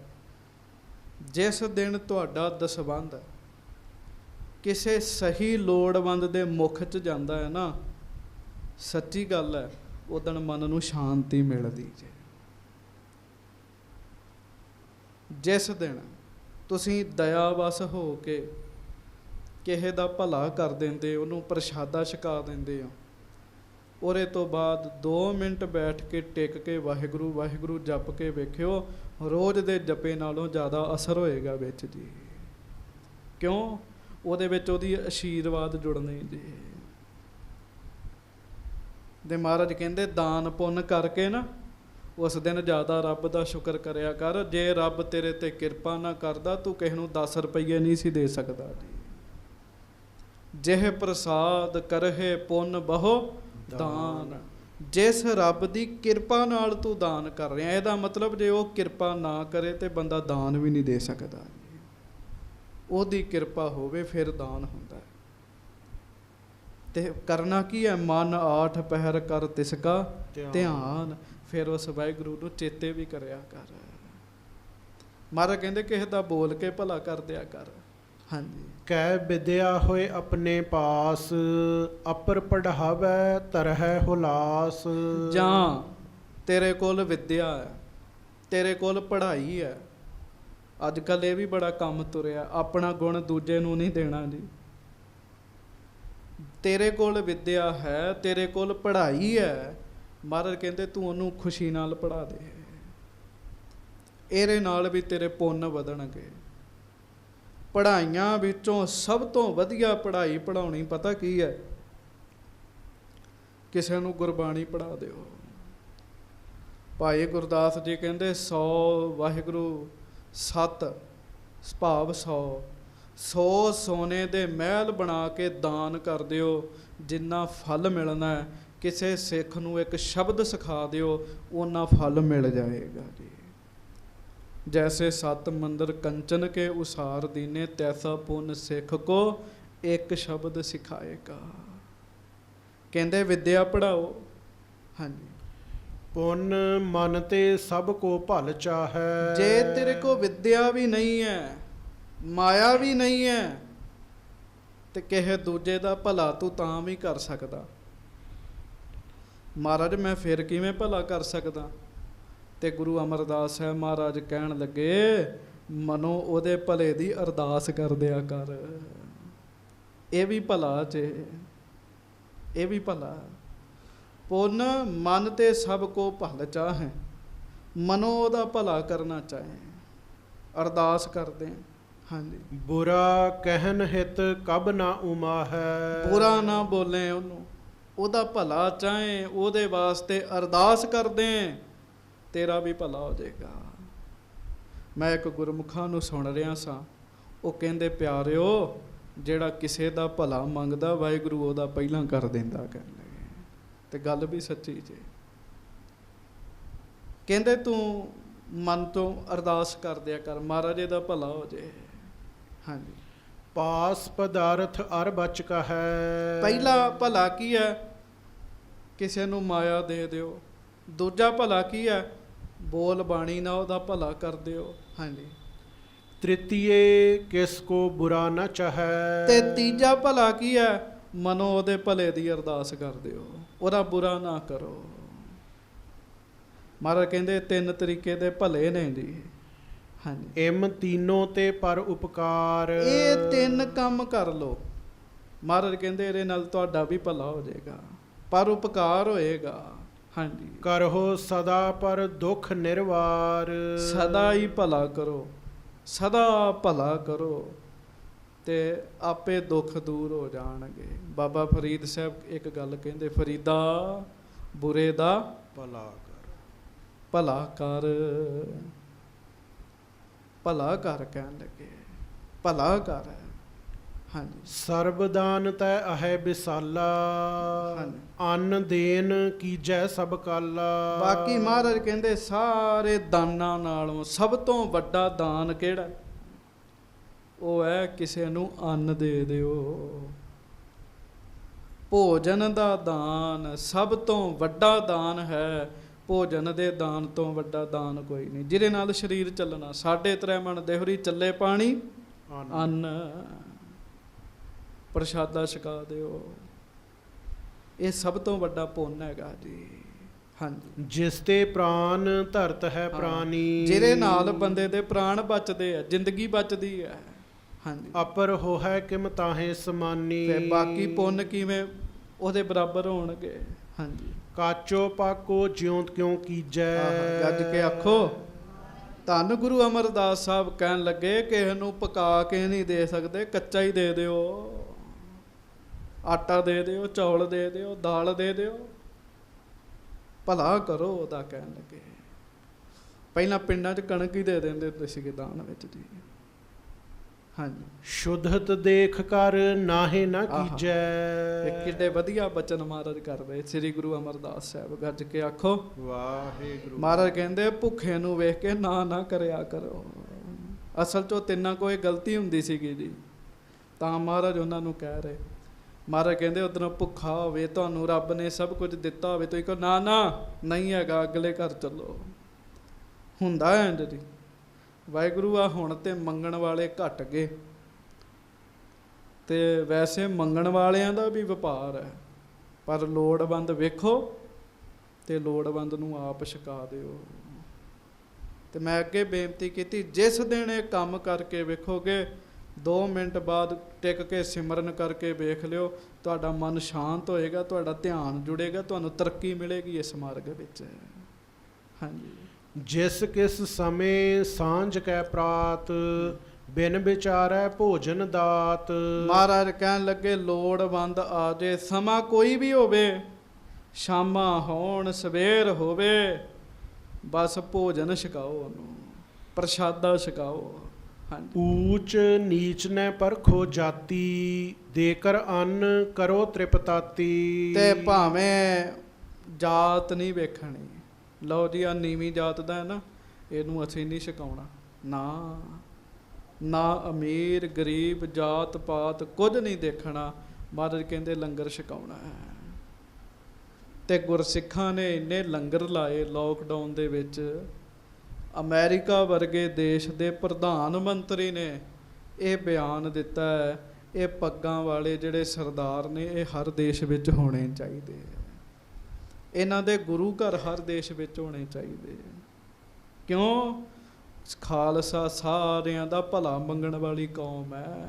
ਜਿਸ ਦਿਨ ਤੁਹਾਡਾ ਦਸਵੰਧ ਕਿਸੇ ਸਹੀ ਲੋੜਵੰਦ ਦੇ ਮੁੱਖ 'ਚ ਜਾਂਦਾ ਹੈ ਨਾ, ਸੱਚੀ ਗੱਲ ਹੈ, ਉਦਣ ਮਨ ਨੂੰ ਸ਼ਾਂਤੀ ਮਿਲਦੀ ਜੇ। ਜਿਸ ਦਿਨ ਤੁਸੀਂ ਦਇਆਵਸ ਹੋ ਕੇ ਕਿਸੇ ਦਾ ਭਲਾ ਕਰ ਦਿੰਦੇ, ਉਹਨੂੰ ਪ੍ਰਸ਼ਾਦਾ ਛਕਾ ਦਿੰਦੇ ਹੋ, ਉਹਦੇ ਤੋਂ ਬਾਅਦ 2 ਮਿੰਟ ਬੈਠ ਕੇ ਟਿਕ ਕੇ ਵਾਹਿਗੁਰੂ ਵਾਹਿਗੁਰੂ ਜਪ ਕੇ ਵੇਖਿਓ, ਰੋਜ਼ ਦੇ ਜਪੇ ਨਾਲੋਂ ਜ਼ਿਆਦਾ ਅਸਰ ਹੋਏਗਾ ਵਿੱਚ ਜੀ। ਕਿਉਂ? ਉਹਦੇ ਵਿੱਚ ਉਹਦੀ ਆਸ਼ੀਰਵਾਦ ਜੁੜਨੇ ਜੀ। ਤੇ ਮਹਾਰਾਜ ਕਹਿੰਦੇ ਦਾਨ ਪੁੰਨ ਕਰਕੇ ਨਾ ਉਸ ਦਿਨ ਜ਼ਿਆਦਾ ਰੱਬ ਦਾ ਸ਼ੁਕਰ ਕਰਿਆ ਕਰ। ਜੇ ਰੱਬ ਤੇਰੇ ਤੇ ਕਿਰਪਾ ਨਾ ਕਰਦਾ, ਤੂੰ ਕਿਸੇ ਨੂੰ 10 ਰੁਪਈਏ ਨਹੀਂ ਸੀ ਦੇ ਸਕਦਾ ਜੀ। ਜਿਹ ਪ੍ਰਸਾਦ ਕਰਹਿ ਪੁੰਨ ਬਹੁ ਦਾਨ। ਜਿਸ ਰੱਬ ਦੀ ਕਿਰਪਾ ਨਾਲ ਤੂੰ ਦਾਨ ਕਰ ਰਿਹਾ, ਇਹਦਾ ਮਤਲਬ ਜੇ ਉਹ ਕਿਰਪਾ ਨਾ ਕਰੇ ਤੇ ਬੰਦਾ ਦਾਨ ਵੀ ਨਹੀਂ ਦੇ ਸਕਦਾ। ਉਹਦੀ ਕਿਰਪਾ ਹੋਵੇ ਫਿਰ ਦਾਨ ਹੁੰਦਾ। ਤੇ ਕਰਨਾ ਕੀ ਹੈ? ਮਨ 8 ਪਹਿਰ ਕਰ ਤਿਸਕਾ ਧਿਆਨ। ਫਿਰ ਉਸ ਵਾਹਿਗੁਰੂ ਨੂੰ ਚੇਤੇ ਵੀ ਕਰਿਆ ਕਰ। ਮਹਾਰਾਜ ਕਹਿੰਦੇ ਕਿਸੇ ਦਾ ਬੋਲ ਕੇ ਭਲਾ ਕਰ ਦਿਆ ਕਰ। ਹਾਂਜੀ, ਕਹਿ ਵਿਦਿਆ ਹੋਏ ਆਪਣੇ ਪਾਸ, ਅਪਰ ਪੜ੍ਹਾਵੇ ਤਰਹਿ ਹੁਲਾਸ। ਜਾਂ ਤੇਰੇ ਕੋਲ ਵਿਦਿਆ ਹੈ, ਤੇਰੇ ਕੋਲ ਪੜ੍ਹਾਈ ਹੈ। ਅੱਜ ਕੱਲ੍ਹ ਇਹ ਵੀ ਬੜਾ ਕੰਮ ਤੁਰਿਆ, ਆਪਣਾ ਗੁਣ ਦੂਜੇ ਨੂੰ ਨਹੀਂ ਦੇਣਾ ਜੀ। ਤੇਰੇ ਕੋਲ ਵਿਦਿਆ ਹੈ, ਤੇਰੇ ਕੋਲ ਪੜ੍ਹਾਈ ਹੈ, ਮਹਾਰਾਜ ਕਹਿੰਦੇ ਤੂੰ ਉਹਨੂੰ ਖੁਸ਼ੀ ਨਾਲ ਪੜ੍ਹਾ ਦੇ, ਇਹਦੇ ਨਾਲ ਵੀ ਤੇਰੇ ਪੁੰਨ ਵਧਣਗੇ। ਪੜ੍ਹਾਈਆਂ ਵਿੱਚੋਂ ਸਭ ਤੋਂ ਵਧੀਆ ਪੜ੍ਹਾਈ ਪੜ੍ਹਾਉਣੀ ਪਤਾ ਕੀ ਹੈ? ਕਿਸੇ ਨੂੰ ਗੁਰਬਾਣੀ ਪੜ੍ਹਾ ਦਿਓ। ਭਾਈ ਗੁਰਦਾਸ ਜੀ ਕਹਿੰਦੇ 100 ਵਾਹਿਗੁਰੂ 7 ਭਾਵ 100 ਸੋਨੇ ਦੇ ਮਹਿਲ ਬਣਾ ਕੇ ਦਾਨ ਕਰ ਦਿਓ, ਜਿੰਨਾ ਫਲ ਮਿਲਣਾ ਹੈ। ਕਿਸੇ ਸਿੱਖ ਨੂੰ ਇੱਕ ਸ਼ਬਦ ਸਿਖਾ ਦਿਓ, ਉਹਨਾਂ ਫਲ ਮਿਲ ਜਾਏਗਾ ਜੀ। ਜੈਸੇ 7 ਮੰਦਰ ਕੰਚਨ ਕੇ ਉਸਾਰ ਦੀਨੇ, ਤੈਸਾ ਪੁੰਨ ਸਿੱਖ ਕੋ ਇੱਕ ਸ਼ਬਦ ਸਿਖਾਏਗਾ। ਕਹਿੰਦੇ ਵਿਦਿਆ ਪੜ੍ਹਾਓ। ਹਾਂਜੀ, ਪੁੰਨ ਮਨ ਤੇ ਸਭ ਕੋ ਭਲ ਚਾਹੈ। ਜੇ ਤੇਰੇ ਕੋ ਵਿਦਿਆ ਵੀ ਨਹੀਂ ਹੈ, ਮਾਇਆ ਵੀ ਨਹੀਂ ਹੈ, ਤੇ ਕਿਸੇ ਦੂਜੇ ਦਾ ਭਲਾ ਤੂੰ ਤਾਂ ਵੀ ਕਰ ਸਕਦਾ। ਮਹਾਰਾਜ ਮੈਂ ਫਿਰ ਕਿਵੇਂ ਭਲਾ ਕਰ ਸਕਦਾ? ਤੇ ਗੁਰੂ ਅਮਰਦਾਸ ਸਾਹਿਬ ਮਹਾਰਾਜ ਕਹਿਣ ਲੱਗੇ ਮਨੋਂ ਉਹਦੇ ਭਲੇ ਦੀ ਅਰਦਾਸ ਕਰ ਦਿਆ ਕਰ। ਇਹ ਵੀ ਭਲਾ ਜੇ, ਇਹ ਵੀ ਭਲਾ। ਪੁੰਨ ਮਨ ਤੇ ਸਭ ਕੋ ਭਲ ਚਾਹੇ, ਮਨੋ ਉਹਦਾ ਭਲਾ ਕਰਨਾ ਚਾਹੇ। ਅਰਦਾਸ ਕਰਦੇ ਹਾਂ। ਹਾਂਜੀ, ਬੁਰਾ ਕਹਿਨ ਹਿਤ ਕਬ ਨਾ ਉਮਾ ਹੈ। ਬੁਰਾ ਨਾ ਬੋਲੇ ਉਹਨੂੰ, ਉਹਦਾ ਭਲਾ ਚਾਹੇ, ਉਹਦੇ ਵਾਸਤੇ ਅਰਦਾਸ ਕਰਦੇ, ਤੇਰਾ ਵੀ ਭਲਾ ਹੋ ਜਾਏਗਾ। ਮੈਂ ਇੱਕ ਗੁਰਮੁਖਾਂ ਨੂੰ ਸੁਣ ਰਿਹਾ ਸਾਂ, ਉਹ ਕਹਿੰਦੇ ਪਿਆਰਿਓ, ਜਿਹੜਾ ਕਿਸੇ ਦਾ ਭਲਾ ਮੰਗਦਾ ਵਾਹਿਗੁਰੂ ਉਹਦਾ ਪਹਿਲਾਂ ਕਰ ਦਿੰਦਾ। ਕਹਿੰਦੇ ਤੇ ਗੱਲ ਵੀ ਸੱਚੀ ਜੇ। ਕਹਿੰਦੇ ਤੂੰ ਮਨ ਤੋਂ ਅਰਦਾਸ ਕਰ ਦਿਆ ਕਰ, ਮਹਾਰਾਜ ਦਾ ਭਲਾ ਹੋ ਜੇ। ਹਾਂਜੀ, ਪਾਸ ਪਦਾਰਥ ਅਰ ਬਚ ਕਾ ਹੈ। ਪਹਿਲਾ ਭਲਾ ਕੀ ਹੈ? ਕਿਸੇ ਨੂੰ ਮਾਇਆ ਦੇ ਦਿਓ। ਦੂਜਾ ਭਲਾ ਕੀ ਹੈ? ਬੋਲ ਬਾਣੀ ਨਾਲ ਉਹਦਾ ਭਲਾ ਕਰ ਦਿਓ। ਹਾਂਜੀ, ਤ੍ਰਿਤੀਏ ਕਿਸ ਕੋ ਬੁਰਾ ਨਾ ਚਾਹੈ। ਤੇ ਤੀਜਾ ਭਲਾ ਕੀ ਹੈ? ਮਨੋ ਉਹਦੇ ਭਲੇ ਦੀ ਅਰਦਾਸ ਕਰ ਦਿਓ, ਉਹਦਾ ਬੁਰਾ ਨਾ ਕਰੋ। ਮਹਾਰਾਜ ਕਹਿੰਦੇ 3 ਤਰੀਕੇ ਦੇ ਭਲੇ ਨੇ ਜੀ। ਹਾਂਜੀ, ਇਮ ਤੀਨੋਂ ਤੇ ਪਰ ਉਪਕਾਰ। ਇਹ 3 ਕੰਮ ਕਰ ਲਓ। ਮਹਾਰਾਜ ਕਹਿੰਦੇ ਇਹਦੇ ਨਾਲ ਤੁਹਾਡਾ ਵੀ ਭਲਾ ਹੋ ਜਾਏਗਾ, ਪਰ ਉਪਕਾਰ ਹੋਏਗਾ। ਹਾਂਜੀ, ਕਰਹੁ ਸਦਾ ਪਰ ਦੁਖ ਨਿਰਵਾਰ। ਸਦਾ ਹੀ ਭਲਾ ਕਰੋ, ਸਦਾ ਭਲਾ ਕਰੋ, ਤੇ ਆਪੇ ਦੁੱਖ ਦੂਰ ਹੋ ਜਾਣਗੇ। ਬਾਬਾ ਫਰੀਦ ਸਾਹਿਬ ਇੱਕ ਗੱਲ ਕਹਿੰਦੇ, ਫਰੀਦਾ ਬੁਰੇ ਦਾ ਭਲਾ ਕਰ। ਭਲਾ ਕਰ, ਭਲਾ ਕਰ ਕਹਿਣ ਲੱਗੇ, ਭਲਾ ਕਰ। ਹਾਂਜੀ, ਸਰਬਦਾਨ ਤੈ ਅਹੈ ਵਿਸਾਲਾ। ਹਾਂਜੀ, ਅੰਨ ਦੇਨ ਕੀਜੈ ਸਭ ਕਾਲਾ। ਬਾਕੀ ਮਹਾਰਾਜ ਕਹਿੰਦੇ ਸਾਰੇ ਦਾਨਾਂ ਨਾਲੋਂ ਸਭ ਤੋਂ ਵੱਡਾ ਦਾਨ ਕਿਹੜਾ? ਉਹ ਹੈ ਕਿਸੇ ਨੂੰ ਅੰਨ ਦੇ ਦਿਓ। ਭੋਜਨ ਦਾ ਦਾਨ ਸਭ ਤੋਂ ਵੱਡਾ ਦਾਨ ਹੈ। ਭੋਜਨ ਦੇ ਦਾਨ ਤੋਂ ਵੱਡਾ ਦਾਨ ਕੋਈ ਨਹੀਂ, ਜਿਹਦੇ ਨਾਲ ਸਰੀਰ ਚੱਲਣਾ। 3.5 ਮਣ ਦੇਹਰੀ ਚੱਲੇ ਪਾਣੀ ਅੰਨ, ਪ੍ਰਸ਼ਾਦਾ ਛਕਾ ਦਿਓ। ਇਹ ਸਭ ਤੋਂ ਵੱਡਾ ਪੁੰਨ ਹੈਗਾ ਜੀ। ਹਾਂਜੀ, ਜਿਸ ਤੇ ਪ੍ਰਾਨ ਧਰਤ ਹੈ ਪ੍ਰਾਨੀ। ਜਿਹਦੇ ਨਾਲ ਬੰਦੇ ਦੇ ਪ੍ਰਾਣ ਬਚਦੇ ਆ, ਜ਼ਿੰਦਗੀ ਬਚਦੀ ਹੈ। ਹਾਂਜੀ, ਅਪਰ ਹੋਇ ਕਿਮ ਤਾਹੇ ਸਮਾਨੀ। ਤੇ ਬਾਕੀ ਪੁੰਨ ਕਿਵੇਂ ਉਹਦੇ ਬਰਾਬਰ ਹੋਣਗੇ। ਹਾਂਜੀ, ਕਾਚੋ ਪਾਕੋ ਜਿਉਂਤ ਕਿਉਂ ਕੀਜੈ। ਗੱਜ ਕੇ ਆਖੋ। ਧੰਨ ਗੁਰੂ ਅਮਰਦਾਸ ਸਾਹਿਬ ਕਹਿਣ ਲੱਗੇ, ਕਿਸੇ ਨੂੰ ਪਕਾ ਕੇ ਨਹੀਂ ਦੇ ਸਕਦੇ, ਕੱਚਾ ਹੀ ਦੇ ਦਿਓ। ਆਟਾ ਦੇ ਦਿਓ, ਚੌਲ ਦੇ ਦਿਓ, ਦਾਲ ਦੇ ਦਿਓ, ਭਲਾ ਕਰੋ ਉਹਦਾ। ਕਹਿਣ ਲੱਗੇ ਪਹਿਲਾਂ ਪਿੰਡਾਂ 'ਚ ਕਣਕ ਹੀ ਦੇ ਦਿੰਦੇ ਹੁੰਦੇ ਸੀਗੇ ਦਾਨ ਵਿੱਚ ਜੀ। ਹਾਂਜੀ, ਸ਼ੁੱਧਤ ਦੇਖ ਕਰ ਨਾਹੇ ਨਾ ਕੀਜੈ। ਇਹ ਕਿੱਡੇ ਵਧੀਆ ਬਚਨ ਮਹਾਰਾਜ ਕਰਦੇ ਸ੍ਰੀ ਗੁਰੂ ਅਮਰਦਾਸ ਸਾਹਿਬ। ਗੱਜ ਕੇ ਆਖੋ ਵਾਹਿਗੁਰੂ। ਮਹਾਰਾਜ ਕਹਿੰਦੇ ਭੁੱਖੇ ਨੂੰ ਵੇਖ ਕੇ ਨਾ ਕਰਿਆ ਕਰੋ। ਅਸਲ 'ਚੋਂ ਤਿੰਨਾਂ ਕੋਈ ਗਲਤੀ ਹੁੰਦੀ ਸੀਗੀ ਜੀ, ਤਾਂ ਮਹਾਰਾਜ ਉਹਨਾਂ ਨੂੰ ਕਹਿ ਰਹੇ। ਮਹਾਰਾਜ ਕਹਿੰਦੇ ਉੱਧਰੋਂ ਭੁੱਖਾ ਹੋਵੇ, ਤੁਹਾਨੂੰ ਰੱਬ ਨੇ ਸਭ ਕੁਝ ਦਿੱਤਾ ਹੋਵੇ, ਤੁਸੀਂ ਕਹੋ ਨਾ ਨਹੀਂ ਹੈਗਾ, ਅਗਲੇ ਘਰ ਚੱਲੋ। ਹੁੰਦਾ ਇੰਝ ਜੀ। ਵਾਹਿਗੁਰੂ ਆ ਹੁਣ ਤੇ ਮੰਗਣ ਵਾਲੇ ਘਟ ਗਏ, ਤੇ ਵੈਸੇ ਮੰਗਣ ਵਾਲਿਆਂ ਦਾ ਵੀ ਵਪਾਰ ਹੈ, ਪਰ ਲੋੜਵੰਦ ਵੇਖੋ ਤੇ ਲੋੜਵੰਦ ਨੂੰ ਆਪ ਛਕਾ ਦਿਓ। ਤੇ ਮੈਂ ਅੱਗੇ ਬੇਨਤੀ ਕੀਤੀ, ਜਿਸ ਦਿਨ ਇਹ ਕੰਮ ਕਰਕੇ ਵੇਖੋਗੇ, 2 ਮਿੰਟ ਬਾਅਦ ਟਿਕ ਕੇ ਸਿਮਰਨ ਕਰਕੇ ਵੇਖ ਲਿਓ, ਤੁਹਾਡਾ ਮਨ ਸ਼ਾਂਤ ਹੋਏਗਾ, ਤੁਹਾਡਾ ਧਿਆਨ ਜੁੜੇਗਾ, ਤੁਹਾਨੂੰ ਤਰੱਕੀ ਮਿਲੇਗੀ ਇਸ ਮਾਰਗ ਵਿੱਚ। ਹਾਂਜੀ, ਜਿਸ ਕਿਸ ਸਮੇਂ ਸਾਂਝ ਕੈ ਪ੍ਰਾਤ, ਬਿਨ ਵਿਚਾਰੈ ਭੋਜਨ ਦਾਤ। ਮਹਾਰਾਜ ਕਹਿਣ ਲੱਗੇ ਲੋੜਵੰਦ ਆ ਜੇ, ਸਮਾਂ ਕੋਈ ਵੀ ਹੋਵੇ, ਸ਼ਾਮਾਂ ਹੋਣ ਸਵੇਰ ਹੋਵੇ, ਬਸ ਭੋਜਨ ਛਕਾਓ ਉਹਨੂੰ, ਪ੍ਰਸ਼ਾਦਾ ਛਕਾਓ। ਹਾਂਜੀ, ਊਚ ਨੀਚ ਨੇ ਪਰਖੋ ਜਾਤੀ, ਦੇਕਰ ਅੰਨ ਕਰੋ ਤ੍ਰਿਪਤਾਤੀ। ਤੇ ਭਾਵੇਂ ਜਾਤ ਨਹੀਂ ਵੇਖਣੀ, ਲਓ ਜੀ ਆ ਨੀਵੀਂ ਜਾਤ ਦਾ ਹੈ ਨਾ, ਇਹਨੂੰ ਅਸੀਂ ਨਹੀਂ ਛਕਾਉਣਾ। ਨਾ ਅਮੀਰ ਗਰੀਬ ਜਾਤ ਪਾਤ ਕੁਝ ਨਹੀਂ ਦੇਖਣਾ। ਮਹਾਰਾਜ ਕਹਿੰਦੇ ਲੰਗਰ ਛਕਾਉਣਾ ਹੈ। ਤੇ ਗੁਰਸਿੱਖਾਂ ਨੇ ਇੰਨੇ ਲੰਗਰ ਲਾਏ ਲੋਕਡਾਊਨ ਦੇ ਵਿੱਚ। ਅਮਰੀਕਾ ਵਰਗੇ ਦੇਸ਼ ਦੇ ਪ੍ਰਧਾਨ ਮੰਤਰੀ ਨੇ ਇਹ ਬਿਆਨ ਦਿੱਤਾ ਹੈ, ਇਹ ਪੱਗਾਂ ਵਾਲੇ ਜਿਹੜੇ ਸਰਦਾਰ ਨੇ ਇਹ ਹਰ ਦੇਸ਼ ਵਿੱਚ ਹੋਣੇ ਚਾਹੀਦੇ। ਇਹਨਾਂ ਦੇ ਗੁਰੂ ਘਰ ਹਰ ਦੇਸ਼ ਵਿੱਚ ਹੋਣੇ ਚਾਹੀਦੇ। ਕਿਉਂ? ਖਾਲਸਾ ਸਾਰਿਆਂ ਦਾ ਭਲਾ ਮੰਗਣ ਵਾਲੀ ਕੌਮ ਹੈ।